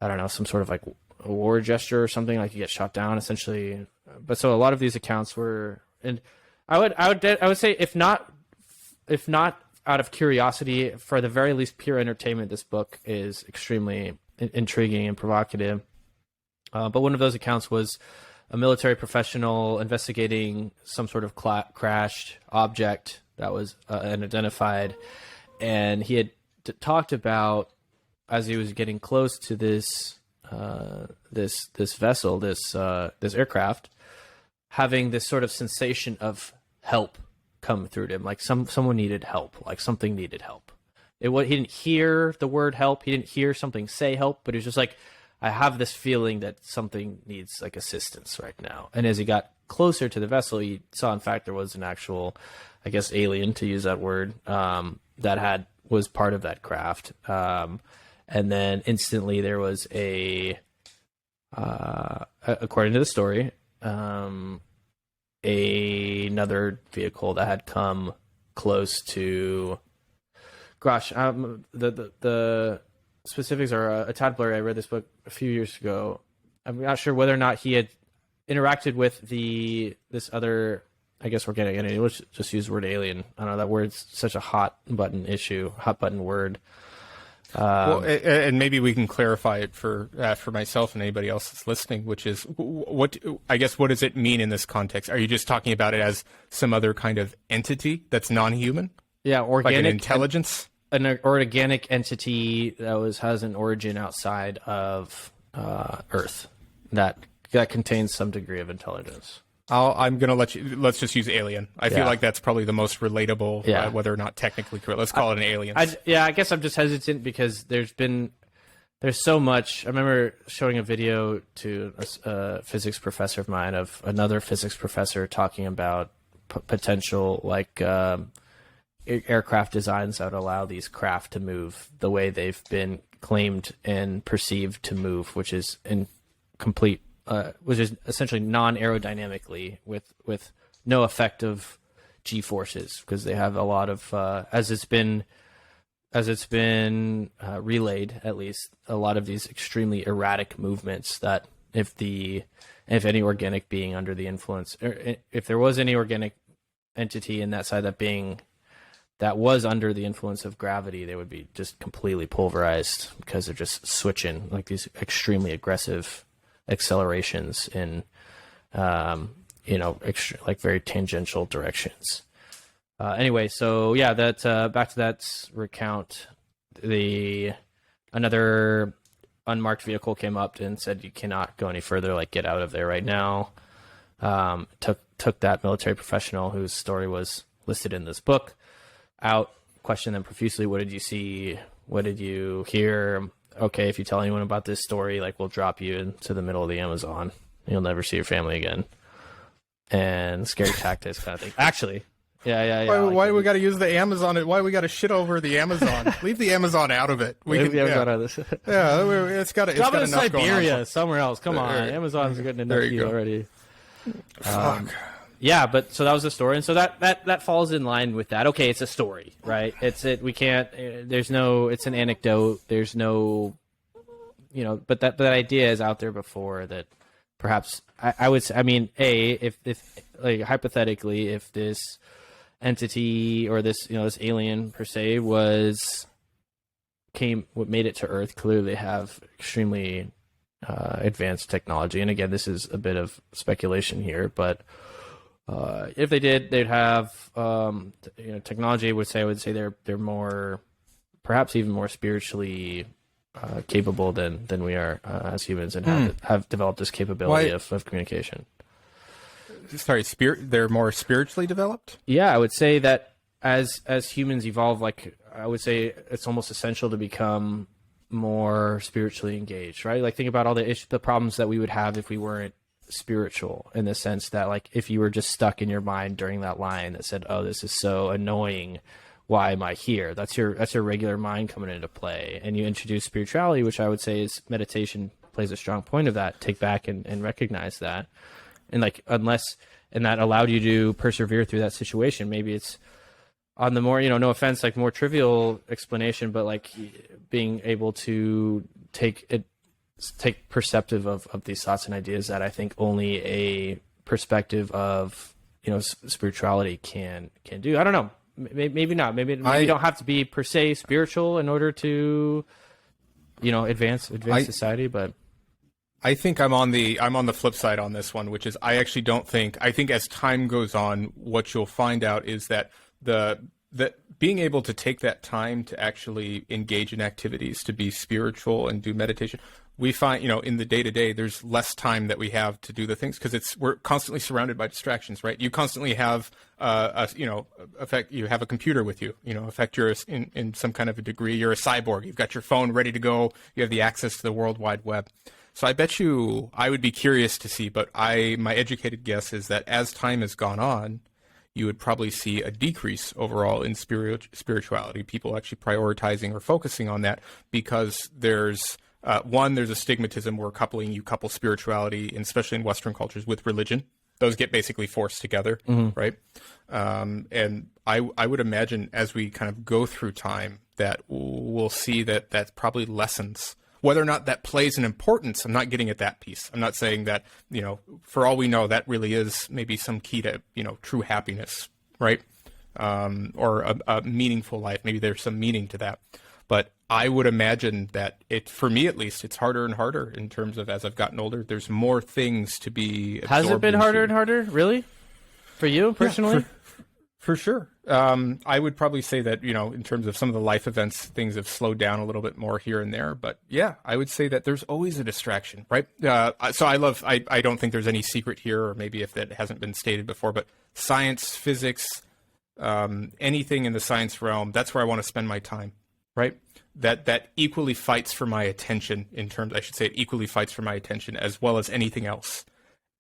don't know, some sort of like a war gesture or something, like you get shot down essentially. But so a lot of these accounts were, and I would say if not out of curiosity, for the very least pure entertainment, this book is extremely intriguing and provocative. But one of those accounts was a military professional investigating some sort of crashed object that was unidentified, and he had talked about, as he was getting close to this vessel, this aircraft, having this sort of sensation of help come through to him, like someone needed help, like something needed help. He didn't hear the word help, he didn't hear something say help, but it was just like I have this feeling that something needs like assistance right now. And as he got closer to the vessel, he saw, in fact, there was an actual, I guess, alien, to use that word, that was part of that craft. And then instantly there was according to the story, another vehicle that had come close to. Gosh, the specifics are a tad blurry. I read this book a few years ago. I'm not sure whether or not he had interacted with this other, I guess, organic entity. Let's just use the word alien. I don't know, that word's such a hot button word. Well, and maybe we can clarify it for myself and anybody else that's listening, which is what does it mean in this context? Are you just talking about it as some other kind of entity that's non-human? Yeah, organic, like an intelligence. An organic entity that has an origin outside of Earth that contains some degree of intelligence. I'm gonna let's just use alien. I feel like that's probably the most relatable, whether or not technically correct. Let's call it an alien. I guess I'm just hesitant because there's so much. I remember showing a video to a physics professor of mine of another physics professor talking about potential aircraft designs that would allow these craft to move the way they've been claimed and perceived to move, which is which is essentially non-aerodynamically with no effective G forces, because they have a lot of as it's been relayed, at least, a lot of these extremely erratic movements that if any organic being under the influence, or if there was any organic entity in that side that was under the influence of gravity, they would be just completely pulverized because they're just switching like these extremely aggressive accelerations in, like very tangential directions. Anyway, so yeah, that back to that recount, another unmarked vehicle came up and said, "You cannot go any further. Like, get out of there right now." Took that military professional whose story was listed in this book out, questioned them profusely. What did you see? What did you hear? Okay, if you tell anyone about this story, like, we'll drop you into the middle of the Amazon. You'll never see your family again. And scary tactics kind of thing. Actually, yeah. Why do we got to use the Amazon? Why do we got to shit over the Amazon? Leave the Amazon out of it. Leave the Amazon out of this. It's got enough Siberia, going on. somewhere else. Come on, Amazon's getting enough heat already. Fuck. Yeah, but so that was the story, and so that falls in line with that. Okay, it's a story, right? We can't. There's no. It's an anecdote. There's no. But that idea is out there before that. Perhaps I would say. I mean, if like hypothetically, if this entity or this this alien per se made it to Earth, clearly they have extremely advanced technology, and again, this is a bit of speculation here, but. If they did, they'd have technology. I would say they're more, perhaps even more spiritually capable than we are as humans, and have developed this capability of communication. Sorry, they're more spiritually developed? Yeah, I would say that as humans evolve, like I would say it's almost essential to become more spiritually engaged, right? Like think about all the problems that we would have if we weren't spiritual, in the sense that like if you were just stuck in your mind during that line that said, "Oh, this is so annoying, why am I here?" That's your regular mind coming into play, and you introduce spirituality, which I would say is meditation plays a strong point of that. Take back and recognize that, and like and that allowed you to persevere through that situation. Maybe it's on the more no offense, like more trivial explanation, but like being able to take perceptive of these thoughts and ideas that I think only a perspective of spirituality can do. I don't know, maybe not. Maybe you don't have to be per se spiritual in order to advance society. But I think I'm on the flip side on this one, which is I actually don't think. I think as time goes on, what you'll find out is that that being able to take that time to actually engage in activities, to be spiritual and do meditation, we find, in the day to day, there's less time that we have to do the things because we're constantly surrounded by distractions, right? You constantly have, you have a computer with you, affect you're in some kind of a degree, you're a cyborg, you've got your phone ready to go, you have the access to the World Wide Web. So I bet you, I would be curious to see, but my educated guess is that as time has gone on, you would probably see a decrease overall in spirituality, people actually prioritizing or focusing on that because there's a stigmatism where you couple spirituality, and especially in Western cultures, with religion. Those get basically forced together, right? And I would imagine as we kind of go through time that we'll see that probably lessens. Whether or not that plays an importance, I'm not getting at that piece. I'm not saying that, for all we know, that really is maybe some key to, true happiness, right? Or a meaningful life. Maybe there's some meaning to that. But I would imagine that for me at least, it's harder and harder in terms of as I've gotten older, there's more things to be absorbed. Has it been harder and harder, really? For you personally? Yeah, for sure. I would probably say that, in terms of some of the life events, things have slowed down a little bit more here and there. But yeah, I would say that there's always a distraction, right? So I don't think there's any secret here, or maybe if that hasn't been stated before, but science, physics, anything in the science realm, that's where I want to spend my time, right? That equally fights for my attention it equally fights for my attention as well as anything else.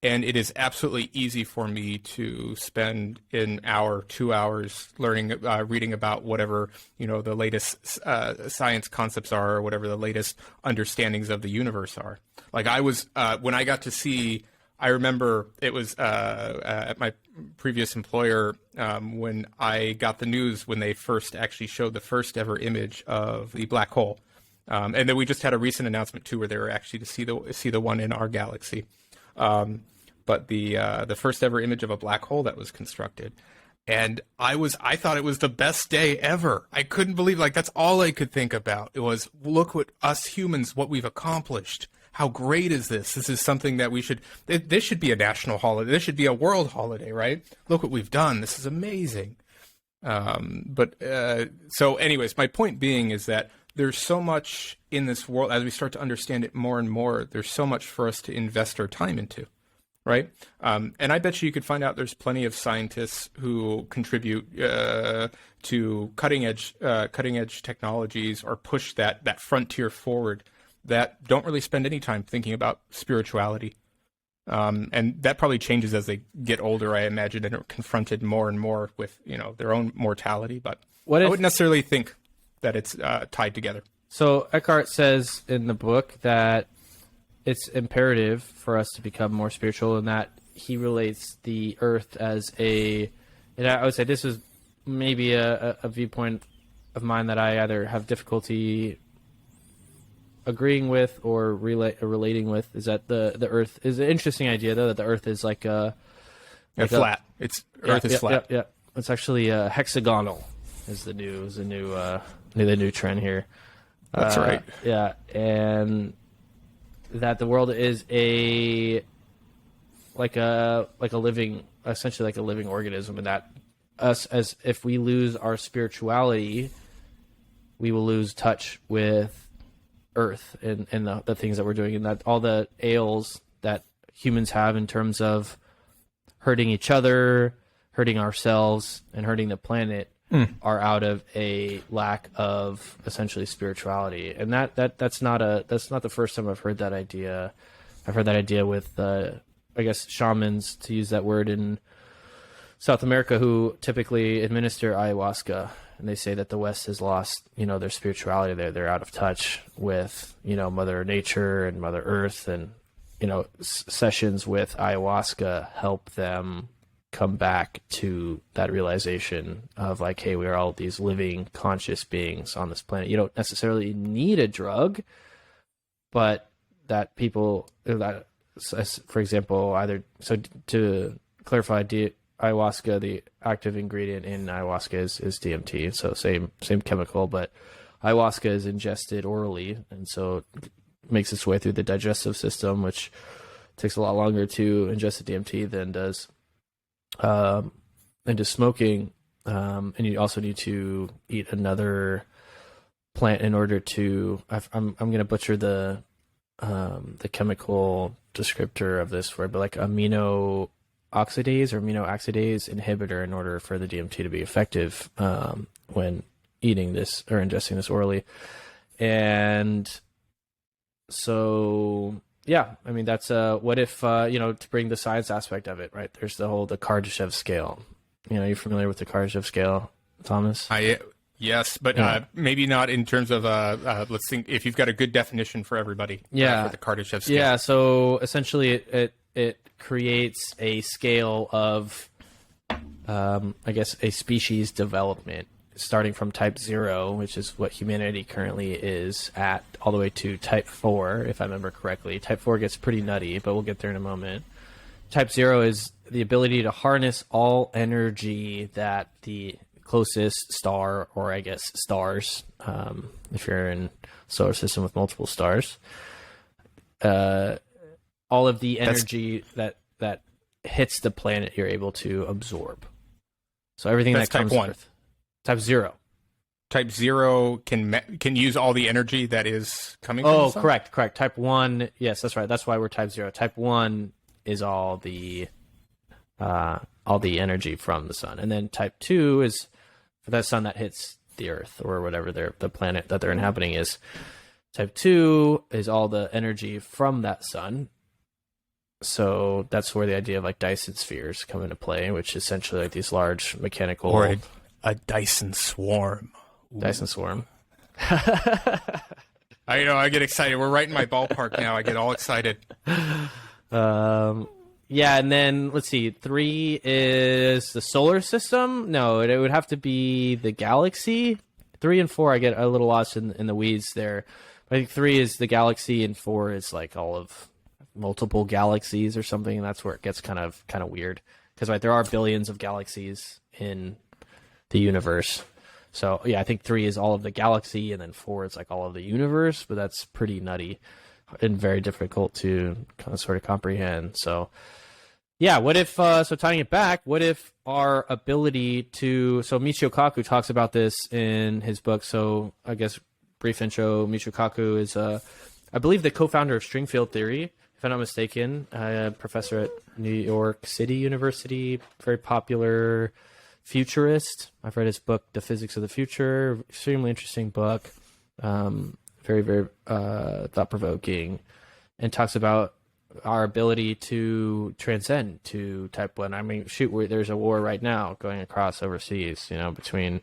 And it is absolutely easy for me to spend an hour, 2 hours reading about whatever, the latest science concepts are, or whatever the latest understandings of the universe are. Like when I got to see, I remember it was at my previous employer when I got the news when they first actually showed the first ever image of the black hole. And then we just had a recent announcement too, where they were actually to see the one in our galaxy. But the first ever image of a black hole that was constructed. And I thought it was the best day ever. I couldn't believe, that's all I could think about. It was, look what us humans, what we've accomplished. How great is this? This is something that this should be a national holiday. This should be a world holiday, right? Look what we've done. This is amazing. So anyways, my point being is that there's so much in this world, as we start to understand it more and more, there's so much for us to invest our time into. Right. And I bet you could find out there's plenty of scientists who contribute to cutting edge technologies or push that frontier forward that don't really spend any time thinking about spirituality. And that probably changes as they get older, I imagine, and are confronted more and more with, their own mortality. But I wouldn't necessarily think that it's tied together. So Eckhart says in the book that it's imperative for us to become more spiritual, and that he relates the earth as and I would say this is maybe a viewpoint of mine that I either have difficulty agreeing with or relating with, is that the earth is an interesting idea, though, that the earth is flat. Earth is flat. Yeah. It's actually hexagonal is the new trend here. That's right. Yeah. And that the world is essentially like a living organism, and that if we lose our spirituality, we will lose touch with earth and the things that we're doing, and that all the ails that humans have in terms of hurting each other, hurting ourselves, and hurting the planet are out of a lack of essentially spirituality. And that's not the first time I've heard that idea. I've heard that idea with I guess shamans, to use that word, in South America, who typically administer ayahuasca, and they say that the West has lost their spirituality. They're out of touch with Mother Nature and Mother Earth, and sessions with ayahuasca help them come back to that realization of hey, we are all these living conscious beings on this planet. You don't necessarily need a drug, but that people that, for example, to clarify, ayahuasca, the active ingredient in ayahuasca is DMT, so same chemical, but ayahuasca is ingested orally, and so it makes its way through the digestive system, which takes a lot longer to ingest the DMT than does into smoking, and you also need to eat another plant in order to. I'm going to butcher the the chemical descriptor of this word, but like amino oxidase or amino oxidase inhibitor in order for the DMT to be effective when eating this or ingesting this orally. And so, yeah, I mean, that's what if, to bring the science aspect of it, right? There's the Kardashev scale. You're familiar with the Kardashev scale, Thomas? Yes, but maybe not in terms of, let's think, if you've got a good definition for everybody for the Kardashev scale. Yeah, so essentially it creates a scale of, I guess, a species development, starting from type 0, which is what humanity currently is at, all the way to type 4, if I remember correctly. Type 4 gets pretty nutty, but we'll get there in a moment. Type 0 is the ability to harness all energy that the closest star, or I guess stars, if you're in a solar system with multiple stars, all of the energy that hits the planet you're able to absorb. So everything that comes with type 0. Type 0 can use all the energy that is coming from the sun? Correct. Type 1, yes, that's right. That's why we're type 0. Type 1 is all the energy from the sun. And then type 2 is for that sun that hits the Earth or whatever the planet that they're inhabiting is. Type 2 is all the energy from that sun. So that's where the idea of like Dyson spheres come into play, which is essentially like these large mechanical... Or a Dyson swarm. Ooh. Dyson swarm. I get excited. We're right in my ballpark now. I get all excited. Yeah, and then let's see. 3 is the solar system. No, it would have to be the galaxy. 3 and 4, I get a little lost in the weeds there. I think 3 is the galaxy, and 4 is like all of multiple galaxies or something. And that's where it gets kind of weird, because right, there are billions of galaxies in the universe. So yeah, I think 3 is all of the galaxy, and then 4 is like all of the universe. But that's pretty nutty and very difficult to sort of comprehend. So yeah, what if, so tying it back, what if our ability to, so Michio Kaku talks about this in his book. So I guess brief intro, Michio Kaku is, I believe, the co-founder of string field theory, if I'm not mistaken, a professor at New York City University, very popular futurist. I've read his book, The Physics of the Future, extremely interesting book. Very, very thought-provoking, and talks about our ability to transcend to type 1. I mean, shoot, there's a war right now going across overseas, between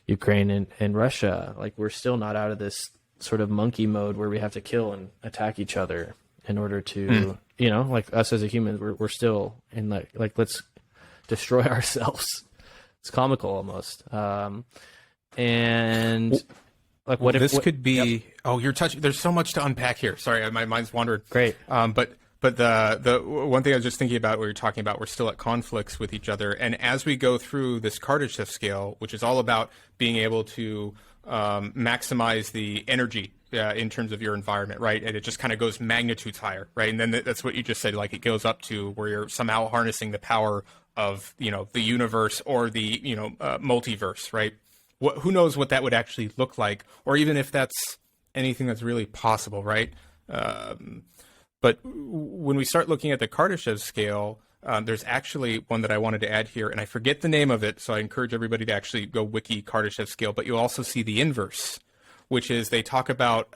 Ukraine and Russia. Like, we're still not out of this sort of monkey mode where we have to kill and attack each other in order to, like us as a human, we're still in like let's destroy ourselves. It's comical almost. And... Like what if this could be? Yep. Oh, you're touching. There's so much to unpack here. Sorry, my mind's wandered. Great. But the one thing I was just thinking about, where you're talking about, we're still at conflicts with each other, and as we go through this Kardashev scale, which is all about being able to maximize the energy in terms of your environment, right? And it just kind of goes magnitudes higher, right? And then that's what you just said. Like, it goes up to where you're somehow harnessing the power of the universe or the multiverse, right? Who knows what that would actually look like, or even if that's anything that's really possible, right? But when we start looking at the Kardashev scale, there's actually one that I wanted to add here, and I forget the name of it, so I encourage everybody to actually go wiki Kardashev scale. But you'll also see the inverse, which is they talk about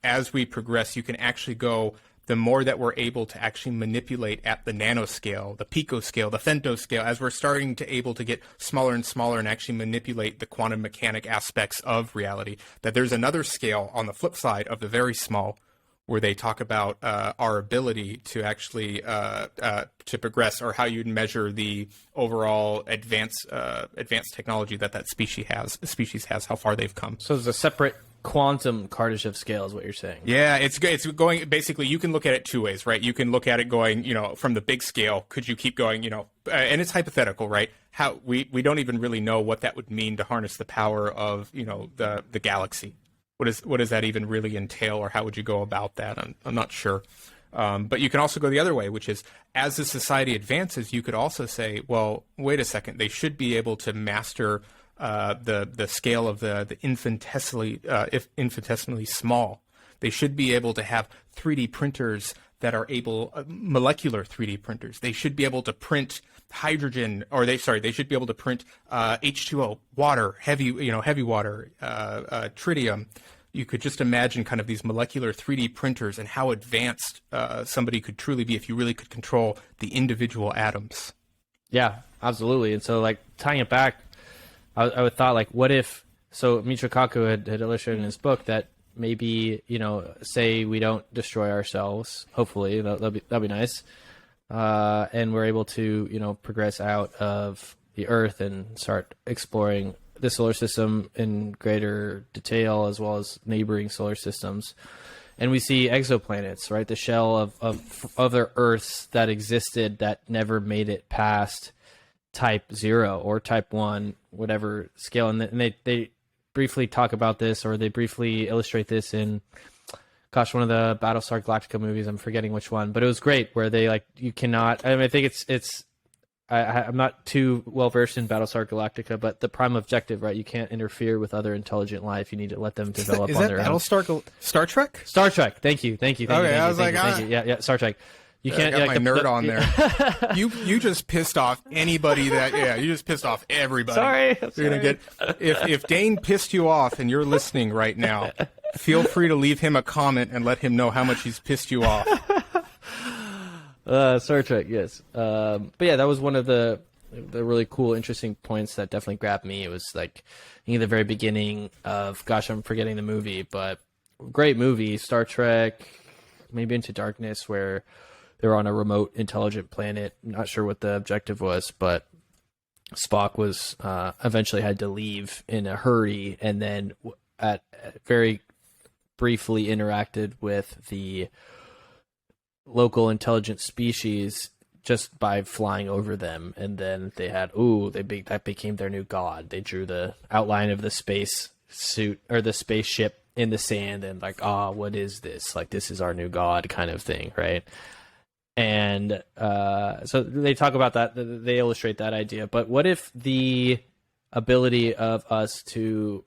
as we progress, you can actually go, the more that we're able to actually manipulate at the nanoscale, the picoscale, the femtoscale, as we're starting to able to get smaller and smaller and actually manipulate the quantum mechanic aspects of reality, that there's another scale on the flip side of the very small, where they talk about our ability to actually to progress, or how you'd measure the overall advanced technology that species has, how far they've come. So there's a separate quantum Kardashev scale is what you're saying. Yeah, it's going, basically, you can look at it two ways, right? You can look at it going, from the big scale, could you keep going, and it's hypothetical, right? How we don't even really know what that would mean to harness the power of, the galaxy. What does that even really entail, or how would you go about that? I'm not sure. But you can also go the other way, which is, as the society advances, you could also say, well, wait a second, they should be able to master the scale of the infinitesimally small. They should be able to have 3D printers that are able, molecular 3D printers. They should be able to print hydrogen, or they should be able to print H2O, water, heavy water, tritium. You could just imagine kind of these molecular 3D printers and how advanced somebody could truly be if you really could control the individual atoms. Yeah, absolutely. And so, like, tying it back, I would thought, like, what if, so Michio Kaku had illustrated in his book that maybe, say we don't destroy ourselves, hopefully, that'd be nice, and we're able to, progress out of the Earth and start exploring the solar system in greater detail, as well as neighboring solar systems. And we see exoplanets, right? The shell of other Earths that existed that never made it past type 0 or type 1, whatever scale. And they briefly talk about this, or they briefly illustrate this in, one of the Battlestar Galactica movies. I'm forgetting which one, but it was great, where they, like, you cannot, I think I'm not too well versed in Battlestar Galactica, but the prime objective, right? You can't interfere with other intelligent life. You need to let them develop on their own. Star Trek? Star Trek. Thank you. Okay, I was like, thank you. Yeah, Star Trek. You can't. I got my nerd on there. You just pissed off anybody you just pissed off everybody. Sorry. You're gonna get if Dane pissed you off and you're listening right now, feel free to leave him a comment and let him know how much he's pissed you off. Star Trek, yes. But yeah, that was one of the really cool, interesting points that definitely grabbed me. It was like in the very beginning of, I'm forgetting the movie, but great movie, Star Trek, maybe Into Darkness, where they're on a remote, intelligent planet. I'm not sure what the objective was, but Spock was eventually had to leave in a hurry, and then very briefly interacted with the local intelligent species just by flying over them, and then they had that became their new god. They drew the outline of the space suit or the spaceship in the sand, and like, what is this? Like, this is our new god, kind of thing, right? And so they talk about that. They illustrate that idea. But what if the ability of us to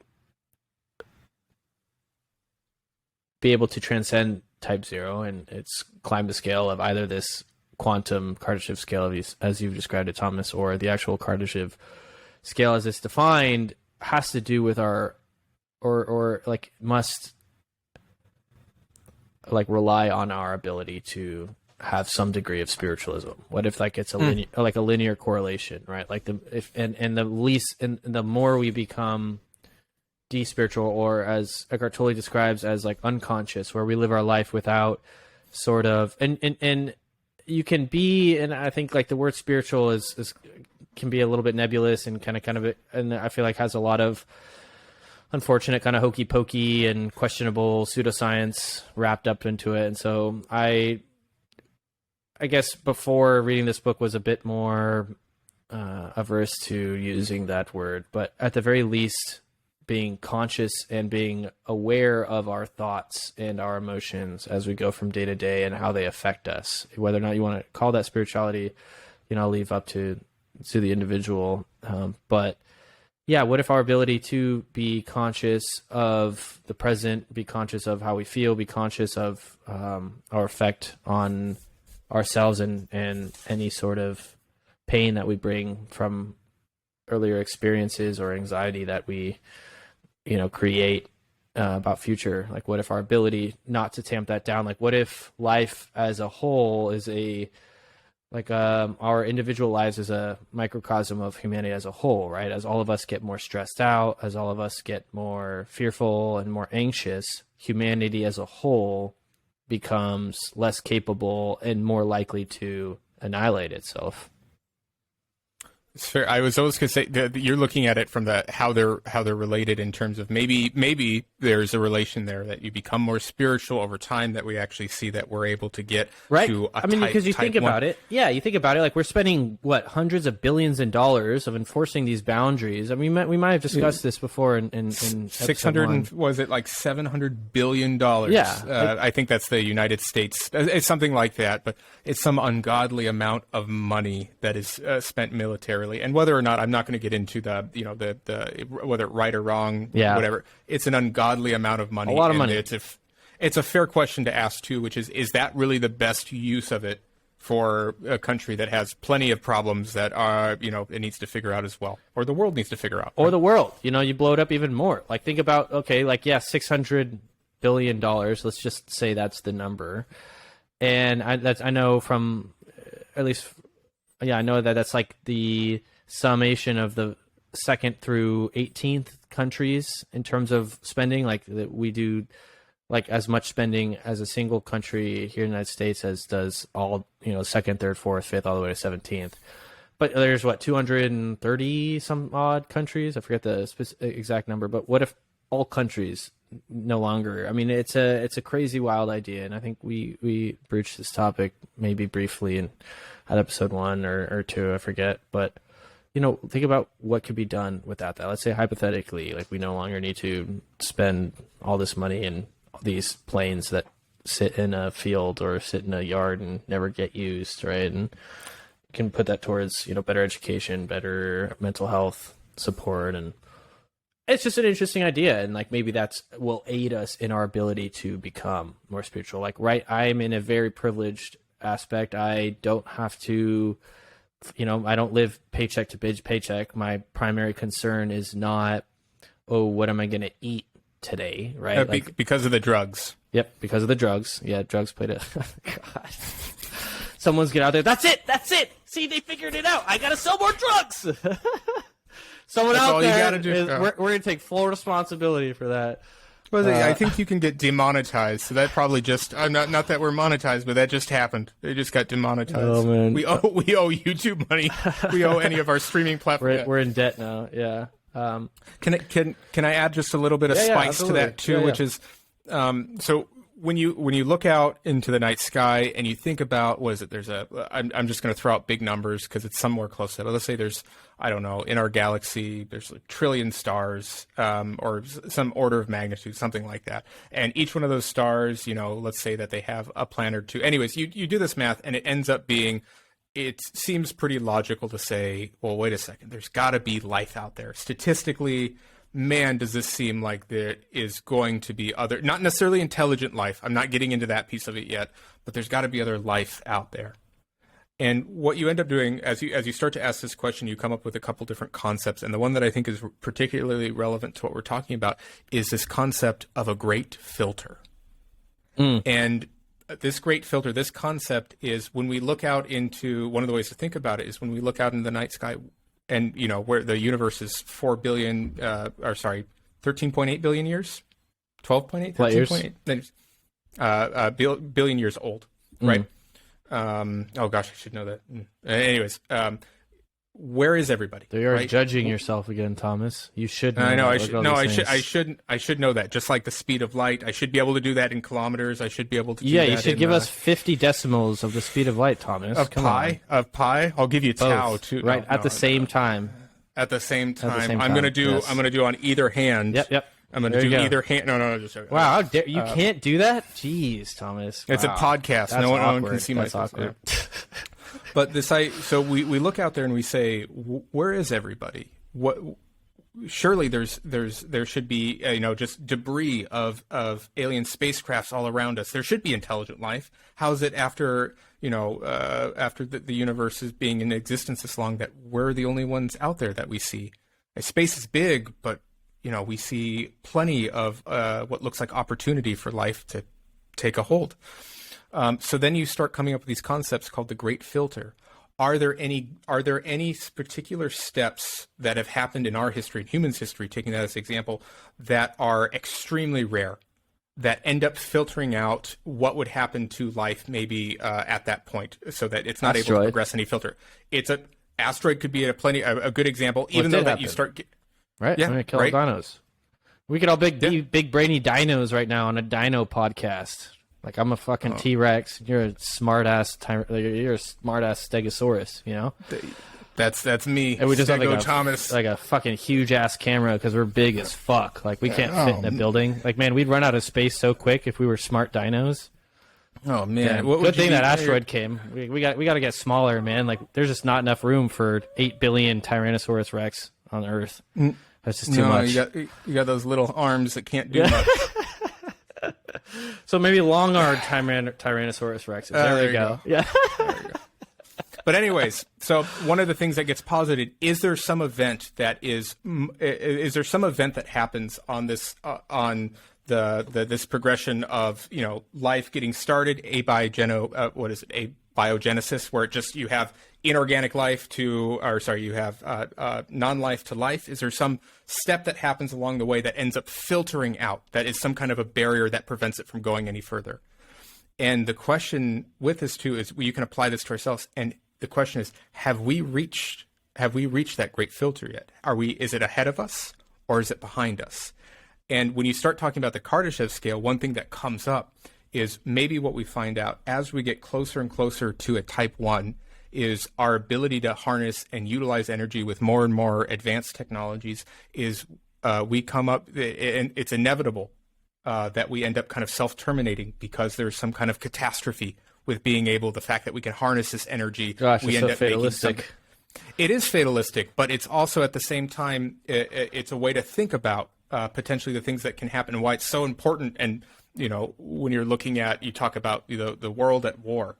be able to transcend type 0 and it's climb the scale of either this quantum Kardashev scale, as you've described it, Thomas, or the actual Kardashev scale as it's defined, has to do with our or like must like rely on our ability to have some degree of spiritualism. What if like it's a linear correlation, right? Like the more we become despiritual, or as Eckhart Tolle describes as like unconscious, where we live our life without sort of and you can be, and I think like the word spiritual is can be a little bit nebulous and kind of and I feel like has a lot of unfortunate kind of hokey pokey and questionable pseudoscience wrapped up into it. And so I guess before reading this book was a bit more averse to using that word, but at the very least being conscious and being aware of our thoughts and our emotions as we go from day to day and how they affect us. Whether or not you want to call that spirituality, I'll leave up to the individual. But yeah, what if our ability to be conscious of the present, be conscious of how we feel, be conscious of our effect on ourselves and any sort of pain that we bring from earlier experiences or anxiety that we create about future. Like, what if our ability not to tamp that down, like what if life as a whole is our individual lives is a microcosm of humanity as a whole, right? As all of us get more stressed out, as all of us get more fearful and more anxious, humanity as a whole becomes less capable and more likely to annihilate itself. It's fair. I was always going to say that you're looking at it from how they're related in terms of maybe there's a relation there that you become more spiritual over time, that we actually see that we're able to get right. To a because you think about it. Yeah, you think about it. Like, we're spending hundreds of billions of dollars of enforcing these boundaries. I mean, we might have discussed this before in 600 was it like $700 billion? Yeah, I think that's the United States. It's something like that, but it's some ungodly amount of money that is spent militarily. And whether or not, I'm not going to get into the whether right or wrong, whatever. It's an ungodly amount of money. A lot of money. it's a fair question to ask too, which is that really the best use of it for a country that has plenty of problems that are, it needs to figure out as well, or the world needs to figure out, or the world, you blow it up even more. Like, think about, okay, like, yeah, $600 billion. Let's just say that's the number. And I know from, at least, I know that's like the summation of the 2nd through 18th countries in terms of spending. Like, that we do like as much spending as a single country here in the United States as does all, 2nd, 3rd, 4th, 5th, all the way to 17th. But there's 230 some odd countries. I forget the exact number. But what if all countries no longer? I mean, it's a crazy, wild idea, and I think we broached this topic maybe briefly at episode 1 or 2, I forget. But think about what could be done without that. Let's say hypothetically, like, we no longer need to spend all this money in these planes that sit in a field or sit in a yard and never get used, right? And you can put that towards, better education, better mental health support. And it's just an interesting idea. And like, maybe will aid us in our ability to become more spiritual. Like, right, I'm in a very privileged aspect. I don't have to, I don't live paycheck to paycheck. My primary concern is not, what am I going to eat today, right? Because of the drugs. Yep, because of the drugs. Yeah, drugs played a... God. Someone's get out there. That's it. See, they figured it out. I got to sell more drugs. Someone out there, we're going to take full responsibility for that. Well, I think you can get demonetized, so that probably just not that we're monetized, but that just happened. They just got demonetized. Oh man, we owe YouTube money. We owe any of our streaming platforms. We're in debt now. Yeah. Can I add just a little bit of spice to that too, which is so when you look out into the night sky and you think about, I'm just going to throw out big numbers because it's somewhere close to that. Let's say there's, I don't know, in our galaxy there's a trillion stars, or some order of magnitude, something like that. And each one of those stars, let's say that they have a planet or two. Anyways, you do this math and it ends up being, it seems pretty logical to say, well, wait a second, there's got to be life out there. Statistically, man, does this seem like there is going to be other, not necessarily intelligent life. I'm not getting into that piece of it yet, but there's got to be other life out there. And what you end up doing as you start to ask this question, you come up with a couple different concepts. And the one that I think is particularly relevant to what we're talking about is this concept of a great filter. And this great filter, this concept is when we look out into, one of the ways to think about it is when we look out in the night sky and, where the universe is 13.8 billion years, 12.8, 13.8 billion years old, right? Oh gosh, I should know that. Anyways, where is everybody? You are judging yourself again, Thomas. You should know. I know. I should know that. Just like the speed of light, I should be able to do that in kilometers. I should be able to. You should give us 50 decimals of the speed of light, Thomas. Of pi. I'll give you tau too. Right at the same time. At the same time, I'm gonna do on either hand. Yep. I'm going to do either hand. No, just wow. How dare you? Can't do that. Jeez, Thomas. It's a podcast. That's no awkward. one can see my awkward. But so we look out there and we say, where is everybody? What? Surely there should be just debris of alien spacecrafts all around us. There should be intelligent life. How is it after the universe is being in existence this long that we're the only ones out there that we see? Space is big, but we see plenty of what looks like opportunity for life to take a hold. So then you start coming up with these concepts called the Great Filter. Are there any particular steps that have happened in our history, in humans' history, taking that as an example, that are extremely rare, that end up filtering out what would happen to life maybe at that point, so that it's not able to progress any filter? Asteroid could be a good example, even though that you start. Right? Yeah, I'm going to kill all dinos. We could all be big brainy dinos right now on a dino podcast. Like, I'm a fucking T-Rex. You're a smart-ass Stegosaurus, That's me. And we just have Thomas. like a fucking huge-ass camera because we're big as fuck. Like, we can't fit in a building. Like, man, we'd run out of space so quick if we were smart dinos. Oh, man. Good thing that asteroid came. We got to get smaller, man. Like, there's just not enough room for 8 billion Tyrannosaurus Rex on Earth. That's just too much. You got those little arms that can't do much. So maybe long-armed Tyrannosaurus Rex. There we go. Yeah. But anyways, so one of the things that gets posited, is there some event that is there some event that happens on this this progression of, you know, life getting started, abiogenesis, where you have inorganic life you have non-life to life? Is there some step that happens along the way that ends up filtering out, that is some kind of a barrier that prevents it from going any further? And the question with this too is, you can apply this to ourselves, and the question is, have we reached that great filter yet? Is it ahead of us, or is it behind us? And when you start talking about the Kardashev scale, one thing that comes up is maybe what we find out as we get closer and closer to a type 1 is our ability to harness and utilize energy with more and more advanced technologies is we come up, and it's inevitable that we end up kind of self-terminating because there's some kind of catastrophe with being able, the fact that we can harness this energy. Gosh, we it's end so up fatalistic. It is fatalistic, but it's also at the same time, it's a way to think about potentially the things that can happen and why it's so important. And, you know, when you're looking at, you talk about, you know, the world at war,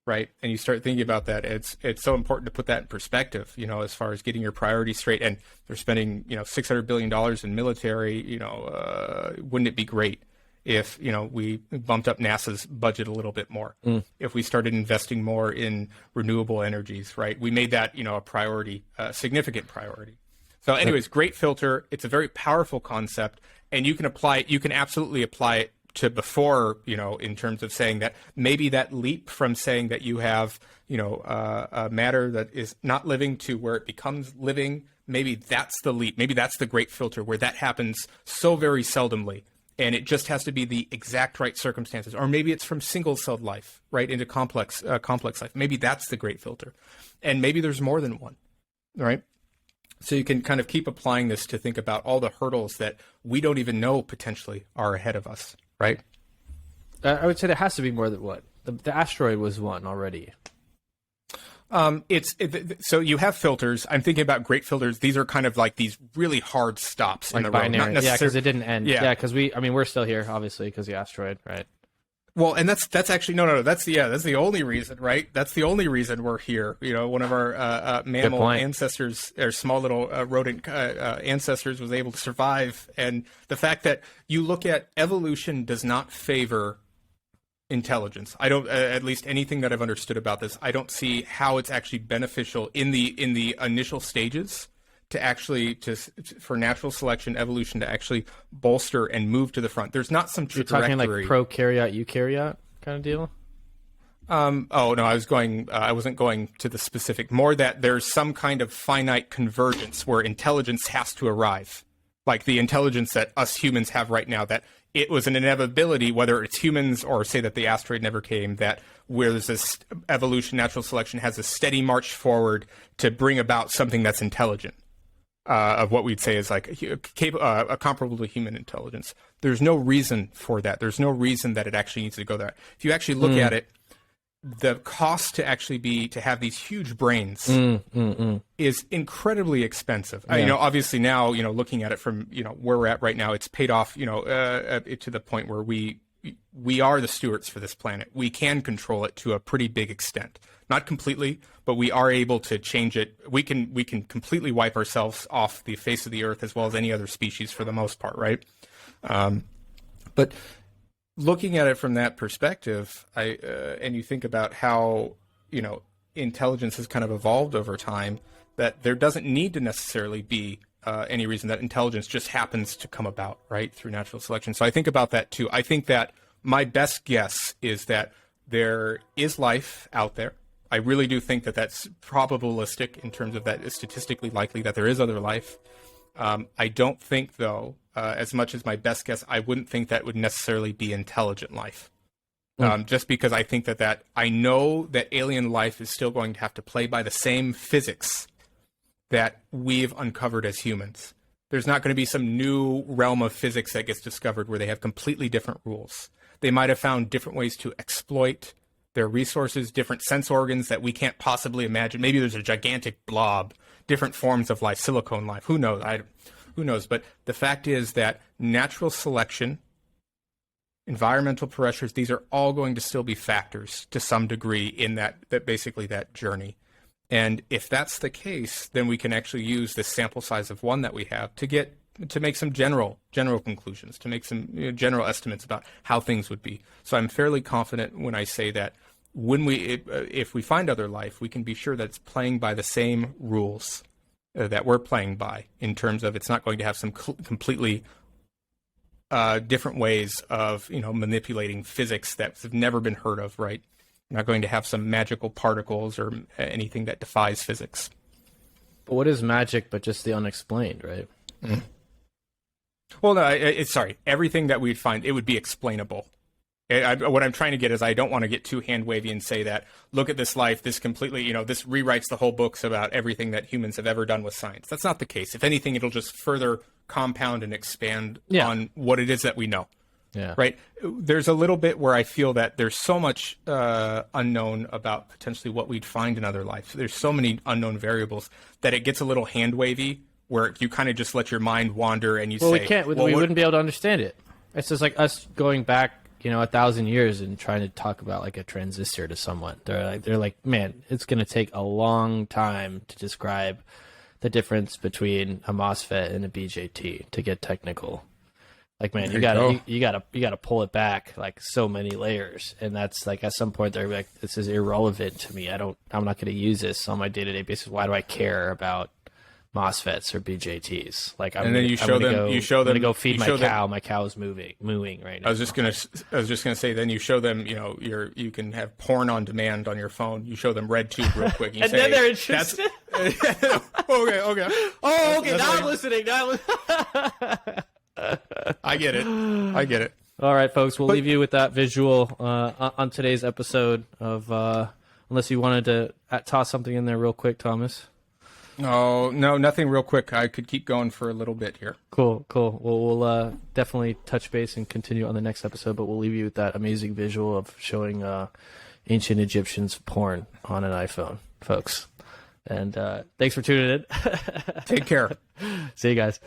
right? And you start thinking about that. It's so important to put that in perspective, you know, as far as getting your priorities straight. And they're spending, you know, $600 billion in military, you know, wouldn't it be great if, you know, we bumped up NASA's budget a little bit more, if we started investing more in renewable energies, right? We made that, you know, a priority, a significant priority. So anyways, great filter. It's a very powerful concept, and you can absolutely apply it to before, you know, in terms of saying that maybe that leap from saying that you have, you know, a matter that is not living to where it becomes living, maybe that's the leap. Maybe that's the great filter, where that happens so very seldomly. And it just has to be the exact right circumstances. Or maybe it's from single-celled life, right, into complex life. Maybe that's the great filter. And maybe there's more than one, right? So you can kind of keep applying this to think about all the hurdles that we don't even know potentially are ahead of us, right? I would say there has to be more than one. The asteroid was one already. So you have filters. I'm thinking about great filters. These are kind of like these really hard stops Like in the road. binary. Not Yeah, because it didn't end. Yeah. Yeah, because we're still here, obviously, because the asteroid, right? Well, and that's actually no. That's the only reason, right? That's the only reason we're here. You know, one of our mammal ancestors, or small little rodent ancestors, was able to survive, and the fact that you look at evolution does not favor intelligence. I don't, at least anything that I've understood about this, I don't see how it's actually beneficial in the initial stages to actually for natural selection, evolution to actually bolster and move to the front. There's not some trajectory. You're talking like prokaryote, eukaryote kind of deal? Oh no, I wasn't going to the specific. More that there's some kind of finite convergence where intelligence has to arrive, like the intelligence that us humans have right now. That it was an inevitability, whether it's humans or say that the asteroid never came. That where there's this evolution, natural selection has a steady march forward to bring about something that's intelligent. Of what we'd say is like a comparable to human intelligence. There's no reason for that. There's no reason that it actually needs to go there. If you actually look at it, the cost to have these huge brains is incredibly expensive. Yeah. You know, obviously now, you know, looking at it from, you know, where we're at right now, it's paid off, you know, to the point where we are the stewards for this planet. We can control it to a pretty big extent. Not completely, but we are able to change it. We can completely wipe ourselves off the face of the earth as well as any other species for the most part, right? But looking at it from that perspective, and you think about how, you know, intelligence has kind of evolved over time, that there doesn't need to necessarily be any reason that intelligence just happens to come about, right, through natural selection. So I think about that too. I think that my best guess is that there is life out there. I really do think that that's probabilistic in terms of that is statistically likely that there is other life. I don't think, though, as much as my best guess, I wouldn't think that would necessarily be intelligent life. Just because I think that I know that alien life is still going to have to play by the same physics that we've uncovered as humans. There's not going to be some new realm of physics that gets discovered where they have completely different rules. They might have found different ways to exploit their resources, different sense organs that we can't possibly imagine. Maybe there's a gigantic blob, different forms of life, silicone life. Who knows? Who knows? But the fact is that natural selection environmental pressures, these are all going to still be factors to some degree in that basically that journey. And if that's the case, then we can actually use this sample size of one that we have to make some general conclusions, to make some general estimates about how things would be. So I'm fairly confident when I say that if we find other life, we can be sure that it's playing by the same rules that we're playing by, in terms of it's not going to have some completely different ways of manipulating physics that have never been heard of, right? We're not going to have some magical particles or anything that defies physics. But what is magic but just the unexplained, right? Mm. Well, no, sorry. Everything that we'd find, it would be explainable. What I'm trying to get is I don't want to get too hand-wavy and say that, look at this life, this completely, this rewrites the whole books about everything that humans have ever done with science. That's not the case. If anything, it'll just further compound and expand on what it is that we know. Yeah. Right? There's a little bit where I feel that there's so much unknown about potentially what we'd find in other life. There's so many unknown variables that it gets a little hand-wavy, where you kind of just let your mind wander and you say... we wouldn't be able to understand it. It's just like us going back 1,000 years and trying to talk about like a transistor to someone. They're like, man, it's going to take a long time to describe the difference between a MOSFET and a BJT to get technical. Like, man, you gotta pull it back like so many layers, and that's like at some point they're like, this is irrelevant to me. I'm not going to use this on my day-to-day basis. Why do I care about MOSFETs or BJTs? Like, I'm gonna go feed my cow. My cow is mooing right now. I was just gonna say. Then you show them, you can have porn on demand on your phone. You show them RedTube real quick, and then they're interested. Okay. Oh, okay. Now I'm listening. I get it. All right, folks. We'll leave you with that visual on today's episode of. Unless you wanted to toss something in there real quick, Thomas. Oh, no, nothing real quick. I could keep going for a little bit here. Cool. Well, we'll definitely touch base and continue on the next episode, but we'll leave you with that amazing visual of showing ancient Egyptians porn on an iPhone, folks. And thanks for tuning in. Take care. See you guys.